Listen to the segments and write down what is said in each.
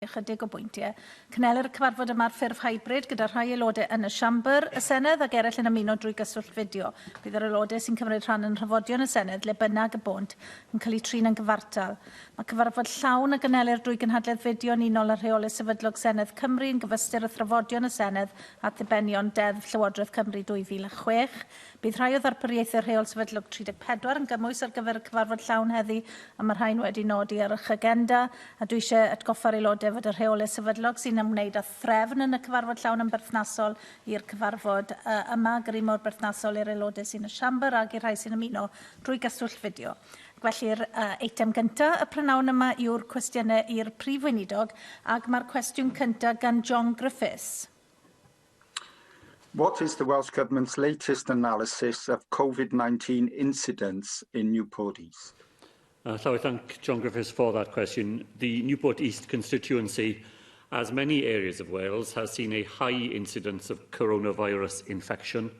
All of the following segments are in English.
Ychydig o bwyntiau. Cynelir y cyfarfod yma'r ffurf hybrid gyda rhai aelodau yn y siambr y Senedd ac eraill yn ymuno drwy gyswllt fideo. Bydd yr aelodau sy'n cymryd rhan yn rhyfodion y Senedd le bynnag y bont yn cael eu trin yn gyfartal. Mae cyfarfod llawn y gynelir drwy gynhadledd fideo yn unol ar rheolau sefydlog Senedd Cymru yn gyfystyr y thrafodion y Senedd at ddibenion deddf Llywodraeth Cymru 2006. Bydd rhai o ddarpariaethau rheol sefydlog 34 yn gymwys ar gyfer y cyfarfod llawn heddi a mae'r rhain wedi nodi ar eich agenda a dwi eisiau atgoffa'r aelodau fod y rheolau sefydlog sy'n ymwneud â threfn yn y cyfarfod llawn yn berthnasol i'r cyfarfod yma gyrru mor berthnasol i'r aelodau sy'n y siambr ac i'r rhai sy'n ymuno drwy gyswllt fideo. Felly'r eitem gyntaf, y prynawn yma yw'r cwestiynau i'r Prif Weinidog ac mae'r cwestiwn cyntaf gan John Griffiths. What is the Welsh Government's latest analysis of COVID-19 incidents in Newport East? So I thank John Griffiths for that question. The Newport East constituency, as many areas of Wales, has seen a high incidence of coronavirus infection.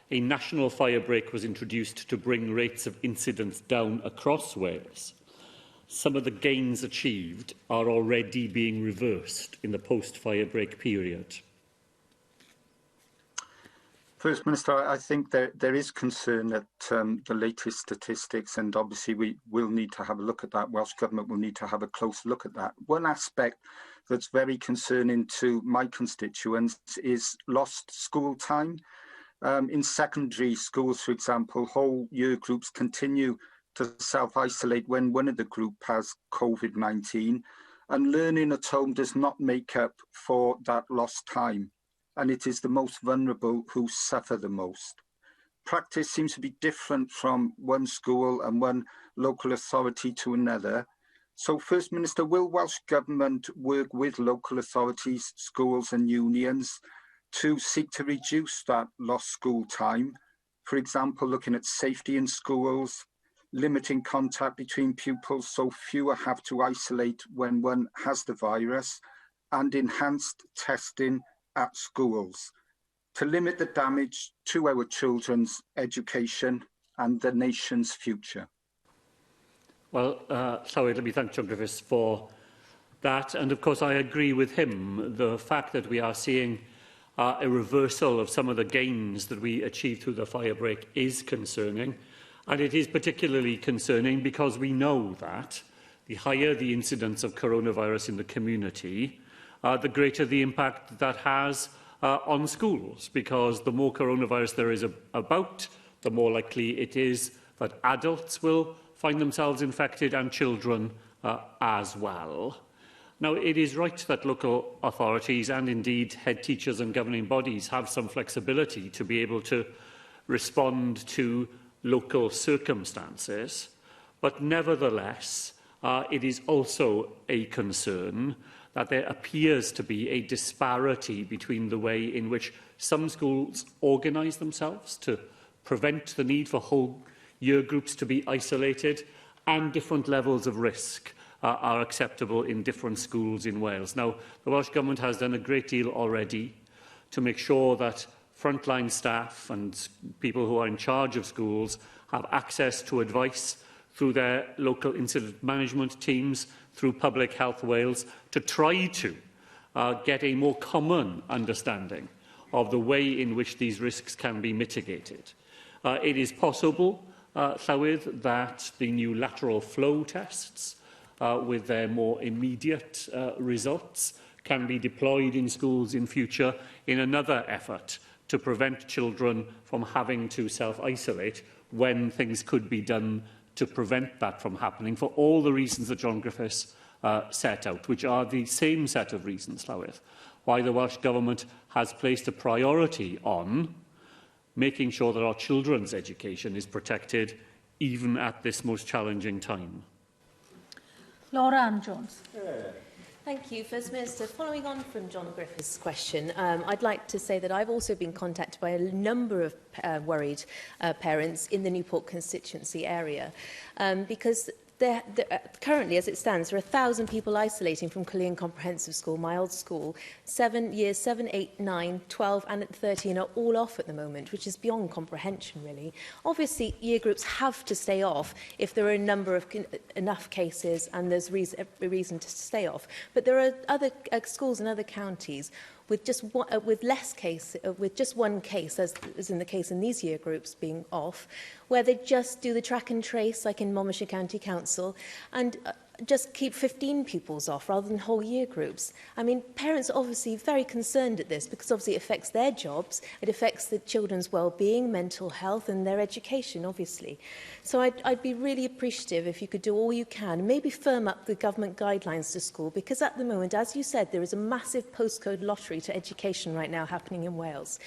A national fire break was introduced to bring rates of incidence down across Wales. Some of the gains achieved are already being reversed in the post-fire break period. First Minister, I think there is concern at the latest statistics, and obviously we will need to have a look at that. Welsh Government will need to have a close look at that. One aspect that's very concerning to my constituents is lost school time. In secondary schools, for example, whole year groups continue to self-isolate when one of the group has COVID-19, and learning at home does not make up for that lost time. And it is the most vulnerable who suffer the most. Practice seems to be different from one school and one local authority to another. So, First Minister, will Welsh Government work with local authorities, schools and unions to seek to reduce that lost school time? For example, looking at safety in schools, limiting contact between pupils so fewer have to isolate when one has the virus, and enhanced testing at schools to limit the damage to our children's education and the nation's future. Well, let me thank John Griffiths for that. And of course, I agree with him. The fact that we are seeing a reversal of some of the gains that we achieved through the fire break is concerning. And it is particularly concerning because we know that the higher the incidence of coronavirus in the community, the greater the impact that has on schools, because the more coronavirus there is about, the more likely it is that adults will find themselves infected and children as well. Now, it is right that local authorities and indeed head teachers and governing bodies have some flexibility to be able to respond to local circumstances, but nevertheless, it is also a concern that there appears to be a disparity between the way in which some schools organise themselves to prevent the need for whole year groups to be isolated, and different levels of risk are acceptable in different schools in Wales. Now, the Welsh Government has done a great deal already to make sure that frontline staff and people who are in charge of schools have access to advice through their local incident management teams, through Public Health Wales, to try to get a more common understanding of the way in which these risks can be mitigated. It is possible, Llywydd, that the new lateral flow tests, with their more immediate results, can be deployed in schools in future in another effort to prevent children from having to self-isolate when things could be done to prevent that from happening, for all the reasons that John Griffiths set out, which are the same set of reasons, Llywydd, why the Welsh Government has placed a priority on making sure that our children's education is protected even at this most challenging time. Laura Ann Jones. Thank you, First Minister. Following on from John Griffiths' question, I'd like to say that I've also been contacted by a number of worried parents in the Newport constituency area because currently, as it stands, there are 1,000 people isolating from Cullion Comprehensive School, my old school. Years 7, 8, 9, 12 and 13 are all off at the moment, which is beyond comprehension, really. Obviously, year groups have to stay off if there are enough cases and there's a reason to stay off. But there are other schools in other counties with just one case, as in the case in these year groups being off, where they just do the track and trace, like in Monmouthshire County Council, and just keep 15 pupils off rather than whole year groups. I mean, parents are obviously very concerned at this because obviously it affects their jobs, it affects the children's well-being, mental health and their education, obviously. So I'd be really appreciative if you could do all you can, maybe firm up the government guidelines to school, because at the moment, as you said, there is a massive postcode lottery to education right now happening in Wales.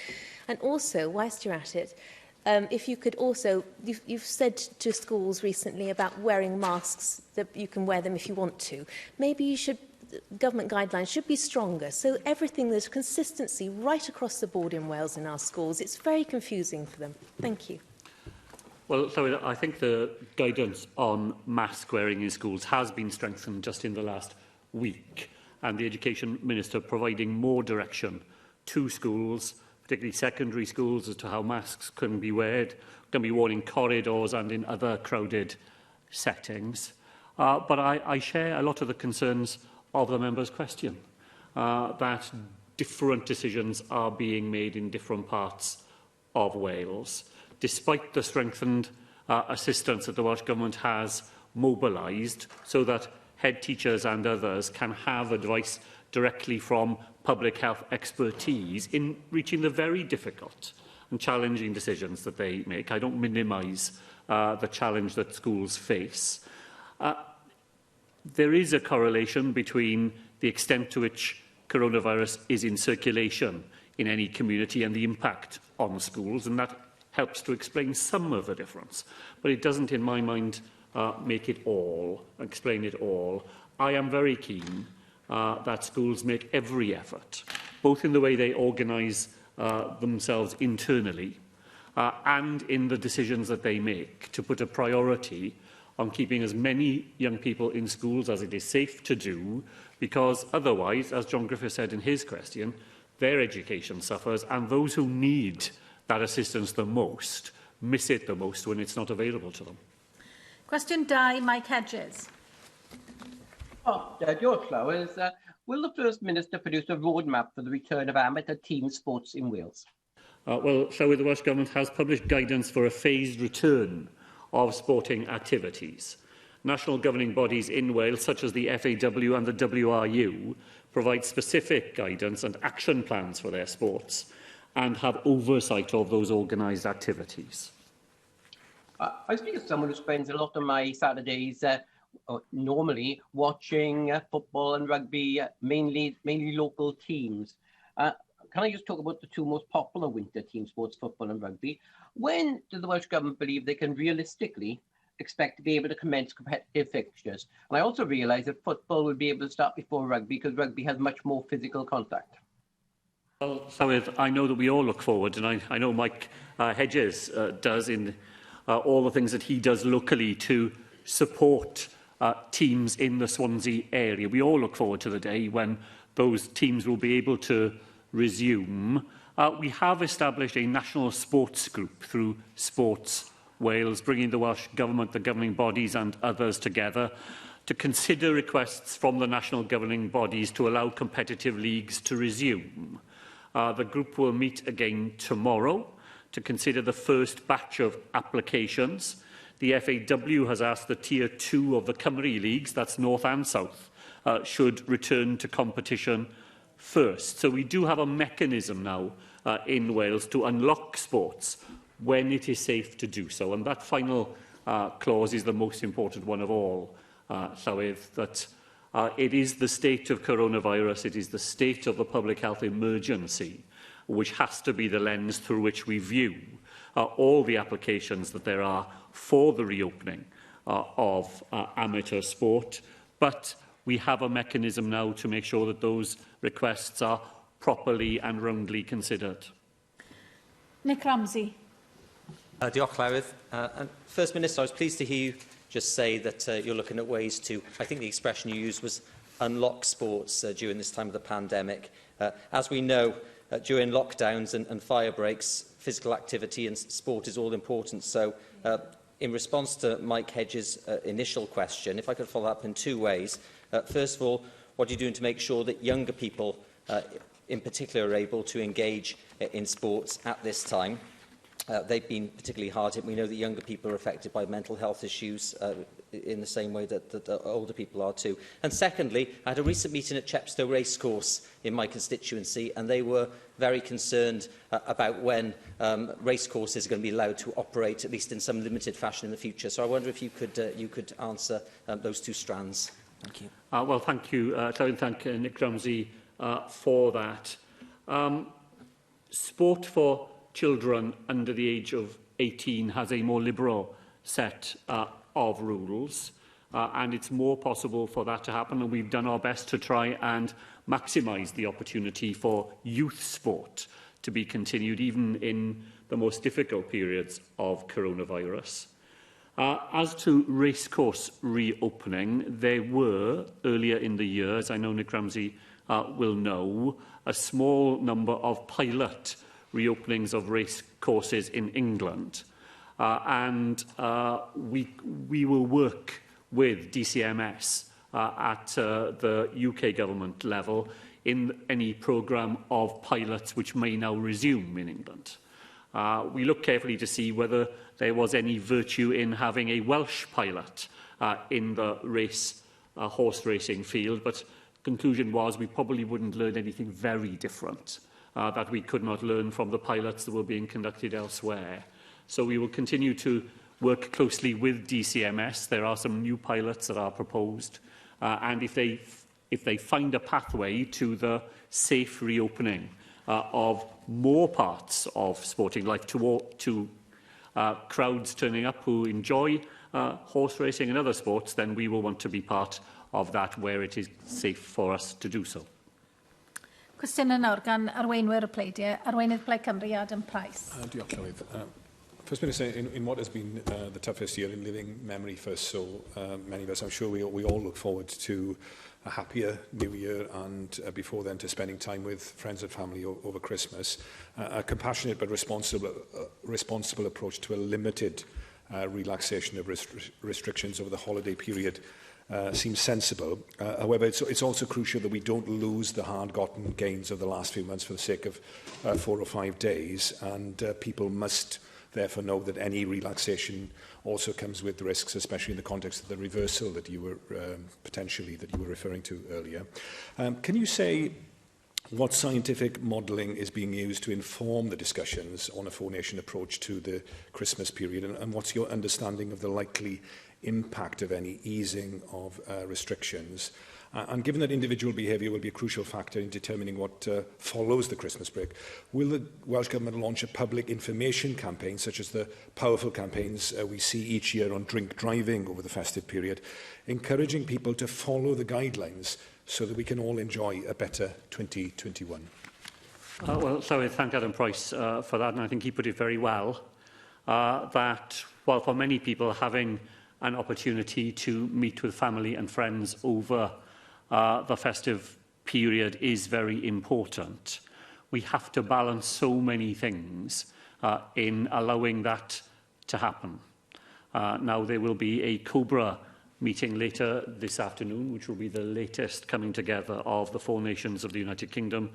And also, whilst you're at it, if you could also, you've said to schools recently about wearing masks, that you can wear them if you want to. Maybe you should, government guidelines should be stronger. So everything, there's consistency right across the board in Wales in our schools. It's very confusing for them. Thank you. Well, so I think the guidance on mask wearing in schools has been strengthened just in the last week, and the Education Minister providing more direction to schools, particularly secondary schools, as to how masks can be worn in corridors and in other crowded settings. But I share a lot of the concerns of the member's question, that different decisions are being made in different parts of Wales. Despite the strengthened assistance that the Welsh Government has mobilised so that head teachers and others can have advice directly from public health expertise in reaching the very difficult and challenging decisions that they make. I don't minimise the challenge that schools face. There is a correlation between the extent to which coronavirus is in circulation in any community and the impact on schools, and that helps to explain some of the difference. But it doesn't, in my mind, explain it all. I am very keen that schools make every effort, both in the way they organise themselves internally and in the decisions that they make, to put a priority on keeping as many young people in schools as it is safe to do, because otherwise, as John Griffith said in his question, their education suffers, and those who need that assistance the most miss it the most when it's not available to them. Cwestiwn 2, Mike Hedges. Diolch, Llywyd. Will the First Minister produce a roadmap for the return of amateur team sports in Wales? Well, Llywyd, the Welsh Government has published guidance for a phased return of sporting activities. National governing bodies in Wales, such as the FAW and the WRU, provide specific guidance and action plans for their sports and have oversight of those organised activities. I speak as someone who spends a lot of my Saturdays normally watching football and rugby, mainly local teams. Can I just talk about the two most popular winter team sports, football and rugby? When does the Welsh Government believe they can realistically expect to be able to commence competitive fixtures? And I also realise that football will be able to start before rugby because rugby has much more physical contact. Well, Llywydd, I know that we all look forward, and I know Mike Hedges does in all the things that he does locally to support teams in the Swansea area. We all look forward to the day when those teams will be able to resume. We have established a national sports group through Sports Wales, bringing the Welsh Government, the governing bodies and others together to consider requests from the national governing bodies to allow competitive leagues to resume. The group will meet again tomorrow to consider the first batch of applications. The FAW has asked the Tier 2 of the Cymru leagues, that's North and South, should return to competition first. So we do have a mechanism now in Wales to unlock sports when it is safe to do so. And that final clause is the most important one of all, Llywydd, that it is the state of coronavirus, it is the state of the public health emergency, which has to be the lens through which we view all the applications that there are for the reopening of amateur sport. But we have a mechanism now to make sure that those requests are properly and roundly considered. Nick Ramsey. Diolch, Llywydd. And First Minister, I was pleased to hear you just say that you're looking at ways to, I think the expression you used was unlock sports during this time of the pandemic. As we know, during lockdowns and fire breaks, physical activity and sport is all important. So in response to Mike Hedges' initial question, if I could follow up in two ways. First of all, what are you doing to make sure that younger people in particular are able to engage in sports at this time? They've been particularly hard hit. We know that younger people are affected by mental health issues in the same way that older people are too. And secondly, I had a recent meeting at Chepstow Racecourse in my constituency, and they were very concerned about when racecourses are going to be allowed to operate, at least in some limited fashion in the future. So I wonder if you could answer those two strands. Thank you. Well, thank you, Claude, and thank Nick Ramsey for that. Sport for children under the age of 18 has a more liberal set of rules, and it's more possible for that to happen, and we've done our best to try and maximise the opportunity for youth sport to be continued even in the most difficult periods of coronavirus. As to racecourse reopening, there were, earlier in the year, as I know Nick Ramsey will know, a small number of pilot reopenings of race courses in England. We will work with DCMS at the UK government level in any programme of pilots which may now resume in England. We look carefully to see whether there was any virtue in having a Welsh pilot in the horse racing field, but the conclusion was we probably wouldn't learn anything very different that we could not learn from the pilots that were being conducted elsewhere. So we will continue to work closely with DCMS. There are some new pilots that are proposed, and if they find a pathway to the safe reopening of more parts of sporting life to crowds turning up who enjoy horse racing and other sports, then we will want to be part of that where it is safe for us to do so. Cwestiynau nawr gan arweinwyr y pleidiau. Arweinydd Plaid Cymru, Adam Price. Diolch, Llywydd. First, Minister, in what has been the toughest year in living memory for so many of us, I'm sure we all look forward to a happier New Year and before then to spending time with friends and family over Christmas. A compassionate but responsible approach to a limited relaxation of restrictions over the holiday period seems sensible. However, it's also crucial that we don't lose the hard-gotten gains of the last few months for the sake of 4 or 5 days, and people must therefore know that any relaxation also comes with risks, especially in the context of the reversal that you were potentially referring to earlier. Can you say what scientific modelling is being used to inform the discussions on a four-nation approach to the Christmas period, and what's your understanding of the likely impact of any easing of restrictions? And given that individual behaviour will be a crucial factor in determining what follows the Christmas break, will the Welsh Government launch a public information campaign, such as the powerful campaigns we see each year on drink driving over the festive period, encouraging people to follow the guidelines so that we can all enjoy a better 2021? Well, so I thank Adam Price for that, and I think he put it very well, that while for many people having an opportunity to meet with family and friends over the festive period is very important, we have to balance so many things in allowing that to happen. Now, there will be a COBRA meeting later this afternoon, which will be the latest coming together of the 4 nations of the United Kingdom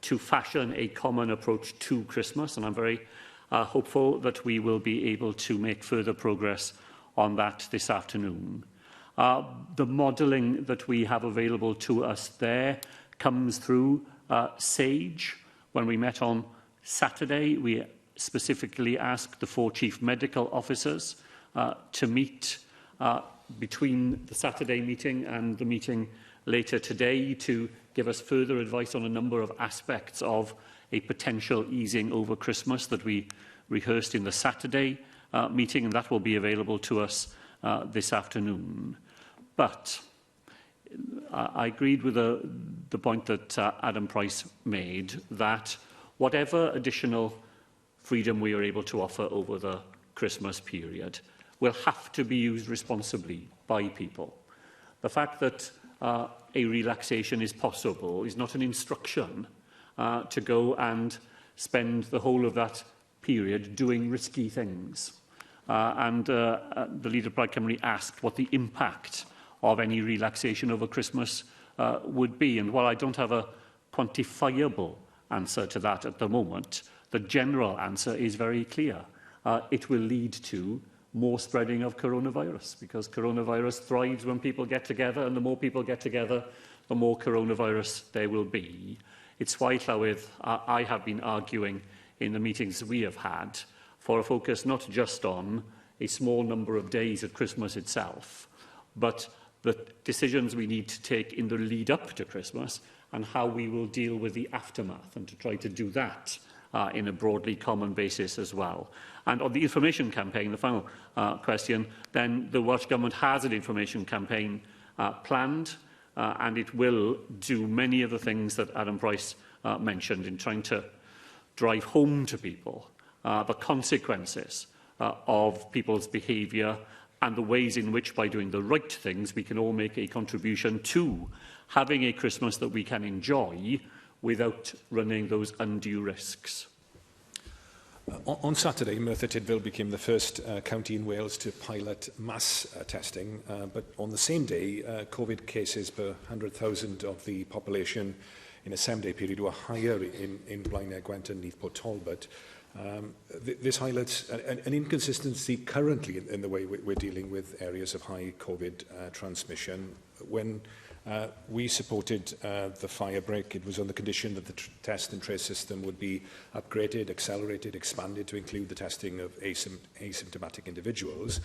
to fashion a common approach to Christmas, and I'm very hopeful that we will be able to make further progress on that this afternoon. The modelling that we have available to us there comes through SAGE. When we met on Saturday, we specifically asked the 4 chief medical officers to meet between the Saturday meeting and the meeting later today to give us further advice on a number of aspects of a potential easing over Christmas that we rehearsed in the Saturday meeting, and that will be available to us this afternoon. But I agreed with the point that Adam Price made, that whatever additional freedom we are able to offer over the Christmas period, will have to be used responsibly by people. The fact that a relaxation is possible is not an instruction to go and spend the whole of that period doing risky things. The Leader of Plaid Cymru asked what the impact of any relaxation over Christmas would be. And while I don't have a quantifiable answer to that at the moment, the general answer is very clear. It will lead to more spreading of coronavirus, because coronavirus thrives when people get together, and the more people get together, the more coronavirus there will be. It's why, Llywydd, I have been arguing in the meetings we have had for a focus not just on a small number of days at Christmas itself, but the decisions we need to take in the lead up to Christmas and how we will deal with the aftermath, and to try to do that in a broadly common basis as well. And on the information campaign, the final question, then the Welsh Government has an information campaign planned, and it will do many of the things that Adam Price mentioned in trying to drive home to people the consequences of people's behaviour and the ways in which, by doing the right things, we can all make a contribution to having a Christmas that we can enjoy without running those undue risks. On Saturday, Merthyr Tydfil became the first county in Wales to pilot mass testing, but on the same day, COVID cases per 100,000 of the population in a 7-day period were higher in Blaenau Gwent and Neathport Talbot. This highlights an inconsistency currently in the way we're dealing with areas of high COVID transmission. When we supported the fire break, it was on the condition that the test and trace system would be upgraded, accelerated, expanded to include the testing of asymptomatic individuals.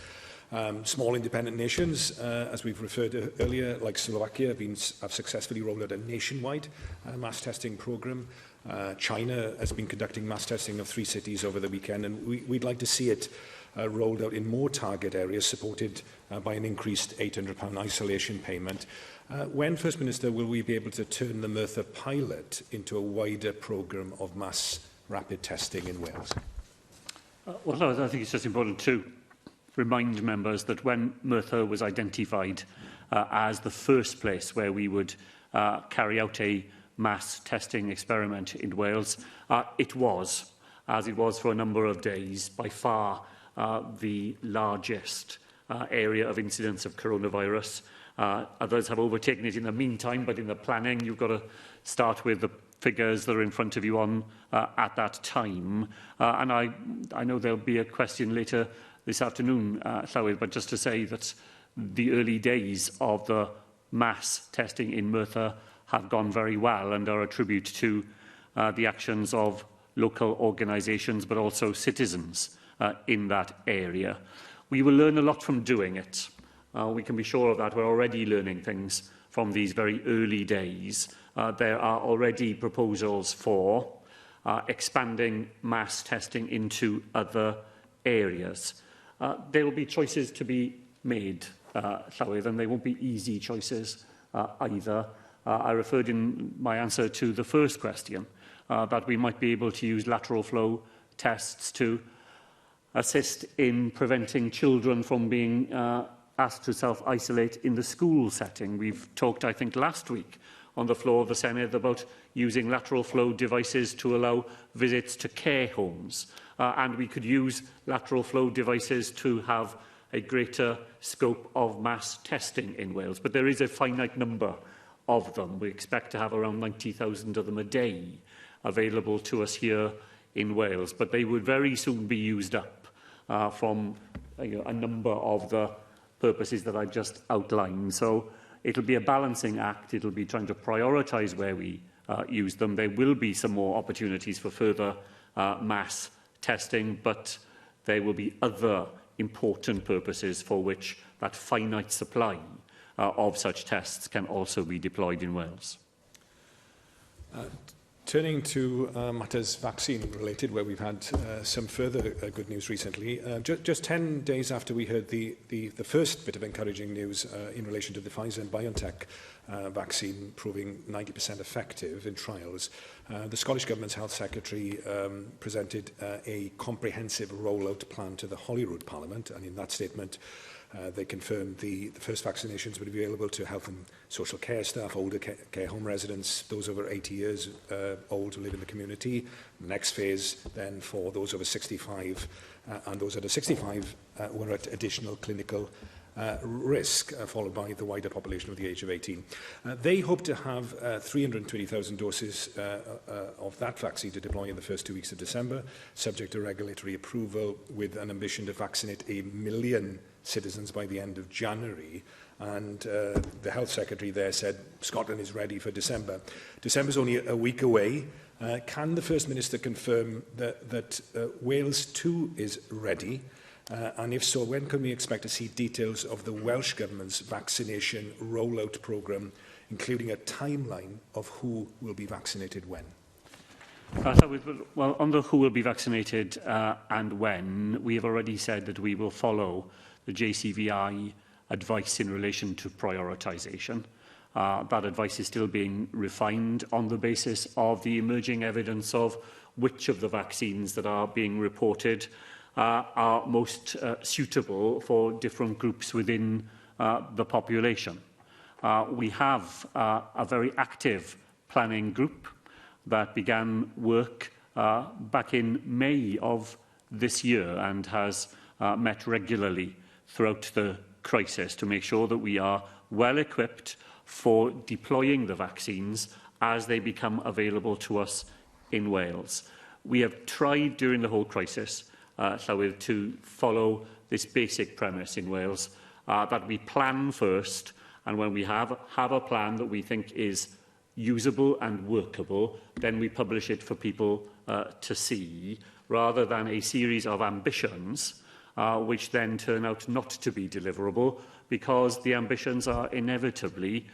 Small independent nations, as we've referred to earlier, like Slovakia, have successfully rolled out a nationwide mass testing programme. China has been conducting mass testing of 3 cities over the weekend, and we'd like to see it rolled out in more target areas, supported by an increased £800 isolation payment. When, First Minister, will we be able to turn the Merthyr pilot into a wider programme of mass rapid testing in Wales? Well, I think it's just important to remind members that when Merthyr was identified as the first place where we would carry out a mass testing experiment in Wales, it was, as it was for a number of days, by far the largest area of incidence of coronavirus. Others have overtaken it in the meantime, but in the planning, you've got to start with the figures that are in front of you on at that time. And I know there'll be a question later this afternoon, Llywydd, but just to say that the early days of the mass testing in Merthyr have gone very well and are a tribute to the actions of local organisations, but also citizens in that area. We will learn a lot from doing it. We can be sure of that. We're already learning things from these very early days. There are already proposals for expanding mass testing into other areas. There will be choices to be made, Llywydd, and they won't be easy choices either. I referred in my answer to the first question that we might be able to use lateral flow tests to assist in preventing children from being asked to self-isolate in the school setting. We've talked, I think, last week on the floor of the Senedd about using lateral flow devices to allow visits to care homes. And we could use lateral flow devices to have a greater scope of mass testing in Wales. But there is a finite number of them. We expect to have around 90,000 of them a day available to us here in Wales. But they would very soon be used up from a number of the purposes that I've just outlined. So it'll be a balancing act. It'll be trying to prioritise where we use them. There will be some more opportunities for further mass testing, but there will be other important purposes for which that finite supply of such tests can also be deployed in Wales. Turning to matters vaccine-related, where we've had some further good news recently. Just 10 days after we heard the first bit of encouraging news in relation to the Pfizer and BioNTech vaccine proving 90% effective in trials, the Scottish Government's Health Secretary presented a comprehensive rollout plan to the Holyrood Parliament, and in that statement they confirmed the first vaccinations would be available to health and social care staff, older care home residents, those over 80 years old who live in the community. The next phase then for those over 65 and those under 65 who are at additional clinical risk, followed by the wider population of the age of 18. They hope to have 320,000 doses of that vaccine to deploy in the first 2 weeks of December, subject to regulatory approval, with an ambition to vaccinate 1 million citizens by the end of January. And the Health Secretary there said Scotland is ready for December. December's only a week away. Can the First Minister confirm that Wales too is ready? And if so, when can we expect to see details of the Welsh Government's vaccination rollout programme, including a timeline of who will be vaccinated when? Well, on the who will be vaccinated and when, we have already said that we will follow the JCVI advice in relation to prioritisation. That advice is still being refined on the basis of the emerging evidence of which of the vaccines that are being reported are most suitable for different groups within the population. We have a very active planning group that began work back in May of this year and has met regularly throughout the crisis to make sure that we are well equipped for deploying the vaccines as they become available to us in Wales. We have tried during the whole crisis, Llywydd, to follow this basic premise in Wales, that we plan first, and when we have a plan that we think is usable and workable, then we publish it for people to see, rather than a series of ambitions which then turn out not to be deliverable, because the ambitions are inevitably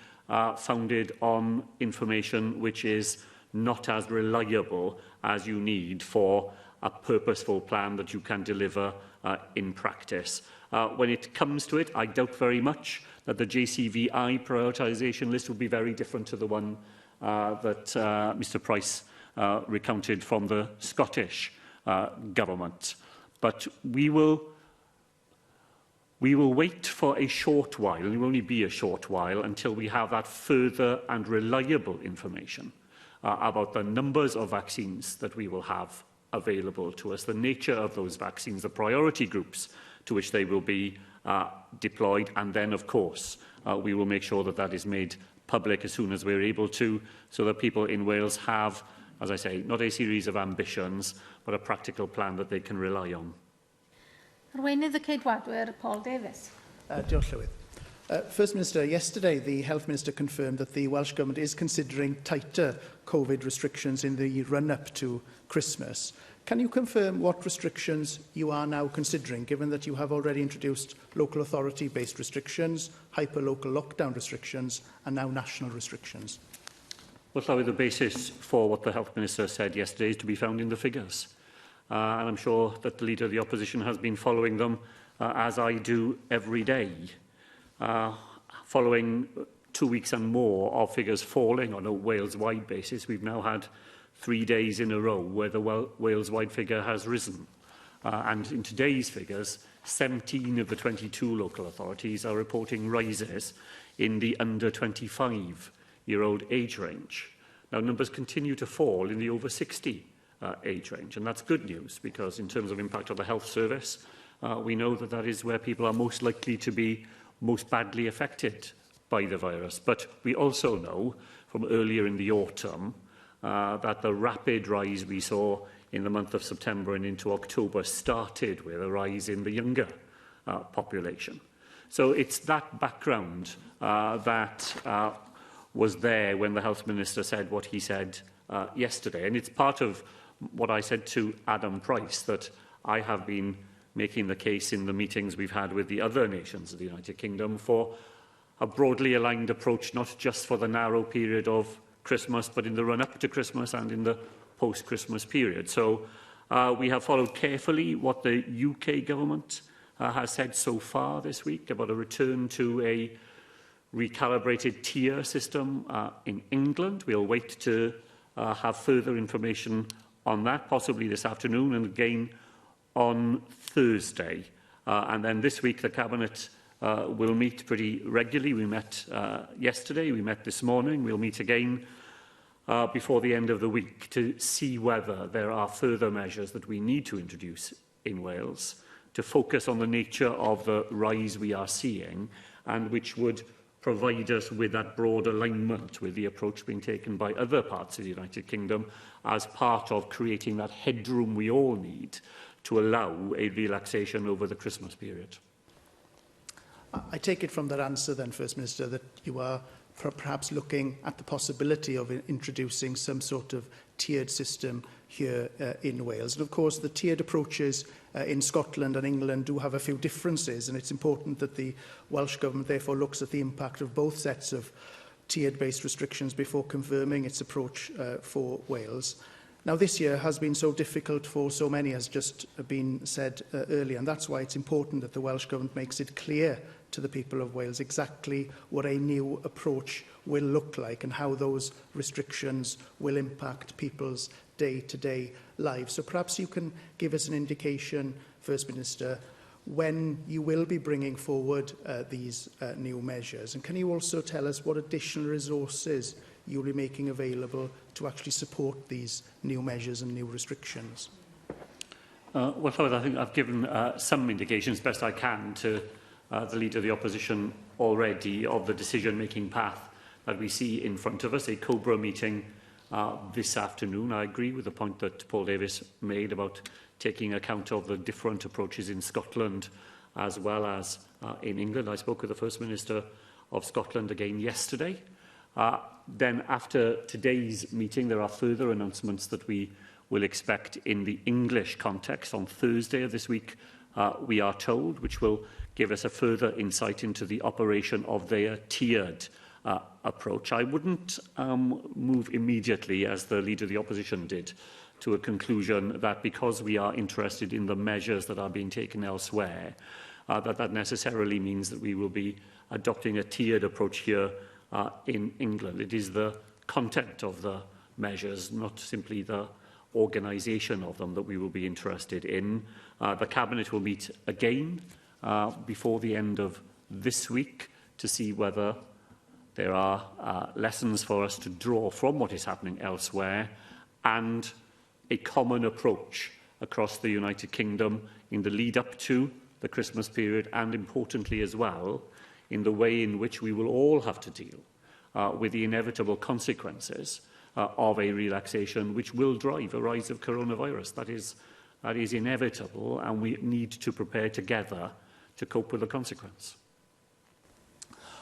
founded on information which is not as reliable as you need for a purposeful plan that you can deliver in practice. When it comes to it, I doubt very much that the JCVI prioritisation list will be very different to the one that Mr Price recounted from the Scottish Government. But we will wait for a short while, and it will only be a short while, until we have that further and reliable information about the numbers of vaccines that we will have available to us, the nature of those vaccines, the priority groups to which they will be deployed, and then, of course, we will make sure that that is made public as soon as we're able to, so that people in Wales have, as I say, not a series of ambitions, but a practical plan that they can rely on. Arweinydd y Ceidwadwyr, Paul Davies. Diolch, Llywydd. First Minister, yesterday the Health Minister confirmed that the Welsh Government is considering tighter COVID restrictions in the run-up to Christmas. Can you confirm what restrictions you are now considering, given that you have already introduced local authority-based restrictions, hyper-local lockdown restrictions, and now national restrictions? Well, Llywydd, the basis for what the Health Minister said yesterday is to be found in the figures. And I'm sure that the Leader of the Opposition has been following them, as I do every day. Following 2 weeks and more of figures falling on a Wales-wide basis, we've now had 3 days in a row where the Wales-wide figure has risen. And in today's figures, 17 of the 22 local authorities are reporting rises in the under 25-year-old age range. Now, numbers continue to fall in the over 60 age range, and that's good news, because in terms of impact on the health service, we know that that is where people are most likely to be most badly affected by the virus. But we also know from earlier in the autumn that the rapid rise we saw in the month of September and into October started with a rise in the younger population. So it's that background that was there when the Health Minister said what he said yesterday. And it's part of what I said to Adam Price, that I have been making the case in the meetings we've had with the other nations of the United Kingdom for a broadly aligned approach, not just for the narrow period of Christmas, but in the run-up to Christmas and in the post-Christmas period. So we have followed carefully what the UK government has said so far this week about a return to a recalibrated tier system in England. We'll wait to have further information on that, possibly this afternoon and again on Thursday. And then this week the Cabinet will meet pretty regularly. We met yesterday, we met this morning, we'll meet again before the end of the week to see whether there are further measures that we need to introduce in Wales to focus on the nature of the rise we are seeing and which would provide us with that broad alignment with the approach being taken by other parts of the United Kingdom as part of creating that headroom we all need to allow a relaxation over the Christmas period. I take it from that answer then, First Minister, that you are perhaps looking at the possibility of introducing some sort of tiered system here in Wales. And of course, the tiered approaches in Scotland and England do have a few differences, and it's important that the Welsh Government therefore looks at the impact of both sets of tiered-based restrictions before confirming its approach for Wales. Now, this year has been so difficult for so many, as just been said earlier, and that's why it's important that the Welsh Government makes it clear to the people of Wales exactly what a new approach will look like and how those restrictions will impact people's day-to-day lives. So perhaps you can give us an indication, First Minister, when you will be bringing forward these new measures. And can you also tell us what additional resources you'll be making available to actually support these new measures and new restrictions? Well, I think I've given some indications, best I can, to the Leader of the Opposition already of the decision-making path that we see in front of us. A COBRA meeting this afternoon. I agree with the point that Paul Davies made about taking account of the different approaches in Scotland as well as in England. I spoke with the First Minister of Scotland again yesterday. Then after today's meeting, there are further announcements that we will expect in the English context on Thursday of this week, we are told, which will give us a further insight into the operation of their tiered approach. I wouldn't move immediately, as the Leader of the Opposition did, to a conclusion that because we are interested in the measures that are being taken elsewhere, that necessarily means that we will be adopting a tiered approach here in England. It is the content of the measures, not simply the organisation of them, that we will be interested in. The Cabinet will meet again before the end of this week to see whether there are lessons for us to draw from what is happening elsewhere and a common approach across the United Kingdom in the lead up to the Christmas period and, importantly as well, in the way in which we will all have to deal with the inevitable consequences of a relaxation which will drive a rise of coronavirus. That is inevitable, and we need to prepare together to cope with the consequence.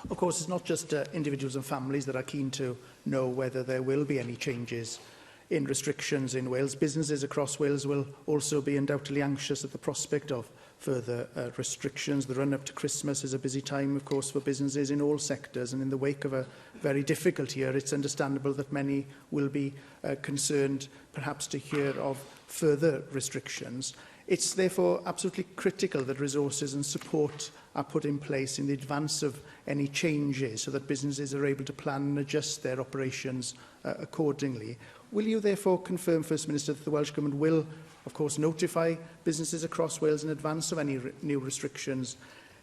Of course, it's not just individuals and families that are keen to know whether there will be any changes in restrictions in Wales. Businesses across Wales will also be undoubtedly anxious at the prospect of further restrictions. The run-up to Christmas is a busy time, of course, for businesses in all sectors, and in the wake of a very difficult year, it's understandable that many will be concerned perhaps to hear of further restrictions. It's therefore absolutely critical that resources and support are put in place in the advance of any changes so that businesses are able to plan and adjust their operations accordingly. Will you therefore confirm, First Minister, that the Welsh Government will, of course, notify businesses across Wales in advance of any new restrictions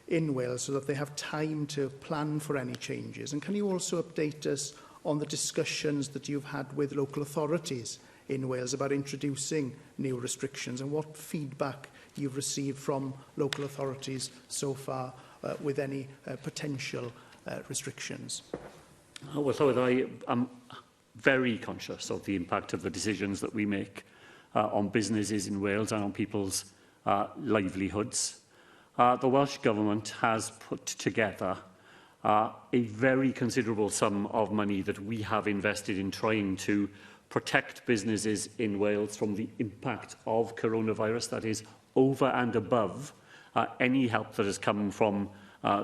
in Wales so that they have time to plan for any changes? And can you also update us on the discussions that you've had with local authorities in Wales about introducing new restrictions and what feedback you've received from local authorities so far with any potential restrictions? Well, so I am very conscious of the impact of the decisions that we make on businesses in Wales and on people's livelihoods. The Welsh Government has put together a very considerable sum of money that we have invested in trying to protect businesses in Wales from the impact of coronavirus, that is over and above any help that has come from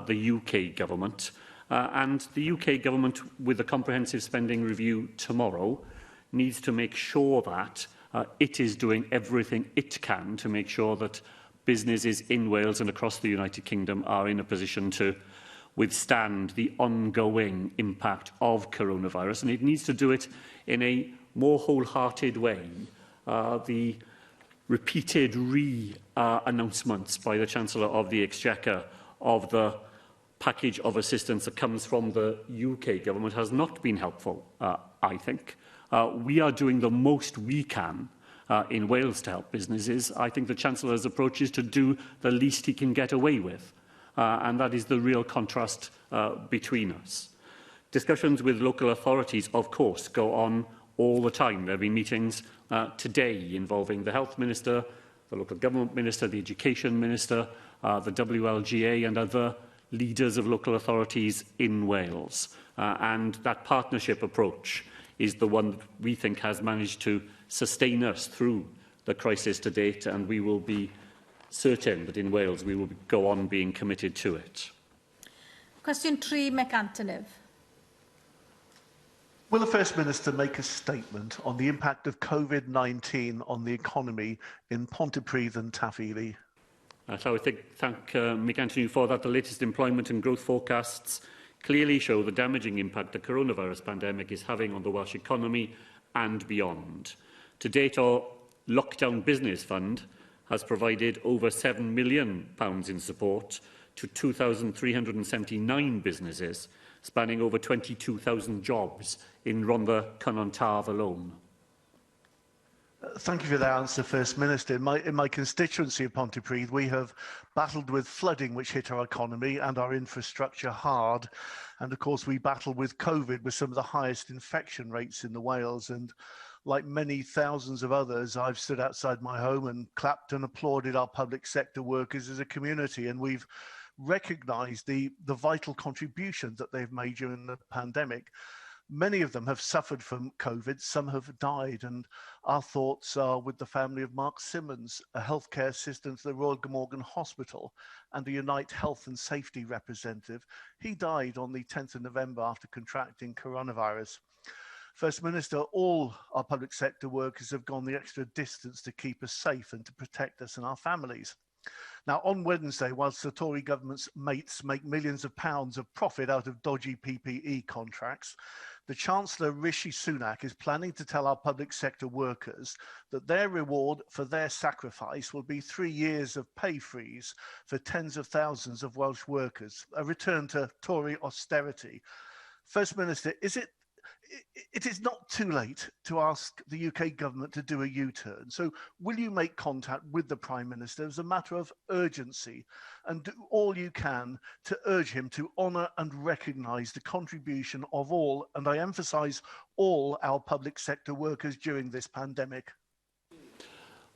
the UK government. And the UK government, with a comprehensive spending review tomorrow, needs to make sure that it is doing everything it can to make sure that businesses in Wales and across the United Kingdom are in a position to withstand the ongoing impact of coronavirus, and it needs to do it in a more wholehearted way. The repeated announcements by the Chancellor of the Exchequer of the package of assistance that comes from the UK government has not been helpful, I think. We are doing the most we can in Wales to help businesses. I think the Chancellor's approach is to do the least he can get away with. And that is the real contrast between us. Discussions with local authorities, of course, go on all the time. There have been meetings today involving the Health Minister, the Local Government Minister, the Education Minister, the WLGA and other leaders of local authorities in Wales. And that partnership approach is the one that we think has managed to sustain us through the crisis to date, and we will be certain that in Wales we will go on being committed to it. Cwestiwn 3, Antonov. Will the First Minister make a statement on the impact of COVID-19 on the economy in Pontypridd and Tafili? So I thank Antonov for that. The latest employment and growth forecasts clearly show the damaging impact the coronavirus pandemic is having on the Welsh economy and beyond. To date, our Lockdown Business Fund has provided over £7 million in support to 2,379 businesses, spanning over 22,000 jobs in Rhondda Cynon Taf alone. Thank you for that answer, First Minister. In my constituency of Pontypridd, we have battled with flooding, which hit our economy and our infrastructure hard. And of course, we battled with COVID, with some of the highest infection rates in the Wales. And like many thousands of others, I've stood outside my home and clapped and applauded our public sector workers as a community. And we've recognised the vital contribution that they've made during the pandemic. Many of them have suffered from COVID, some have died, and our thoughts are with the family of Mark Simmons, a healthcare assistant to the Royal Glamorgan Hospital and a Unite Health and Safety representative. He died on the 10th of November after contracting coronavirus. First Minister, all our public sector workers have gone the extra distance to keep us safe and to protect us and our families. Now, on Wednesday, whilst the Tory government's mates make millions of pounds of profit out of dodgy PPE contracts, the Chancellor Rishi Sunak is planning to tell our public sector workers that their reward for their sacrifice will be 3 years of pay freeze for tens of thousands of Welsh workers, a return to Tory austerity. First Minister, it is not too late to ask the UK government to do a U-turn. So will you make contact with the Prime Minister as a matter of urgency and do all you can to urge him to honour and recognise the contribution of all, and I emphasise all, our public sector workers during this pandemic?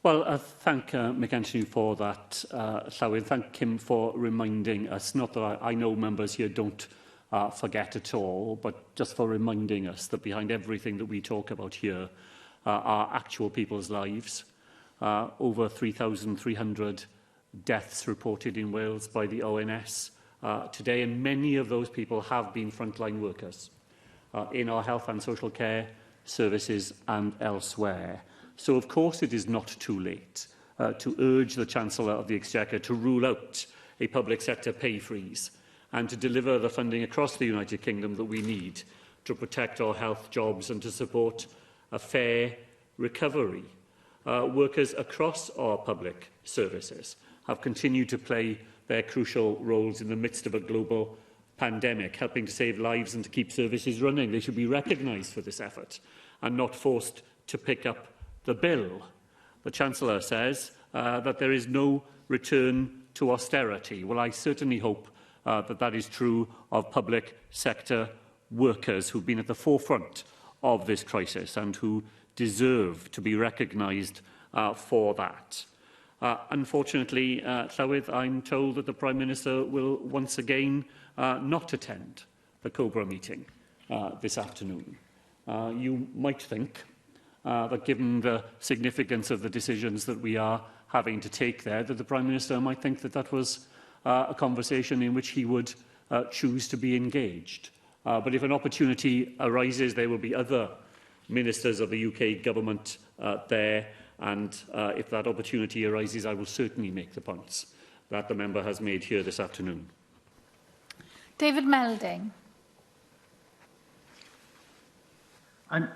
Well, thank Antonov for that, Llywyd. Thank him for reminding us, not that I know members here don't forget at all, but just for reminding us that behind everything that we talk about here are actual people's lives. Over 3,300 deaths reported in Wales by the ONS today, and many of those people have been frontline workers in our health and social care services and elsewhere. So, of course, it is not too late to urge the Chancellor of the Exchequer to rule out a public sector pay freeze and to deliver the funding across the United Kingdom that we need to protect our health jobs and to support a fair recovery. Workers across our public services have continued to play their crucial roles in the midst of a global pandemic, helping to save lives and to keep services running. They should be recognised for this effort and not forced to pick up the bill. The Chancellor says that there is no return to austerity. Well, I certainly hope that is true of public sector workers who've been at the forefront of this crisis and who deserve to be recognised for that. Unfortunately, Llywyd, I'm told that the Prime Minister will once again not attend the Cobra meeting this afternoon. You might think that given the significance of the decisions that we are having to take there, that the Prime Minister might think that that was a conversation in which he would choose to be engaged. But if an opportunity arises, there will be other ministers of the UK government there, and if that opportunity arises, I will certainly make the points that the member has made here this afternoon. David Melding.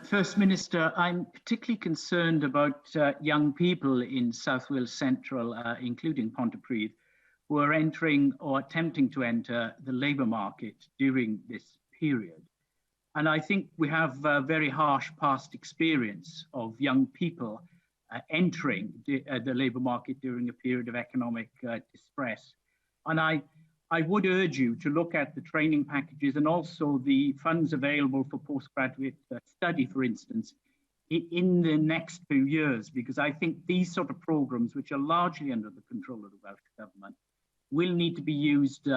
First Minister, I'm particularly concerned about young people in South Wales Central, including Pontypridd, who are entering or attempting to enter the labour market during this period. And I think we have a very harsh past experience of young people entering the labour market during a period of economic distress. And I would urge you to look at the training packages and also the funds available for postgraduate study, for instance, in the next few years, because I think these sort of programmes, which are largely under the control of the Welsh Government, will need to be used to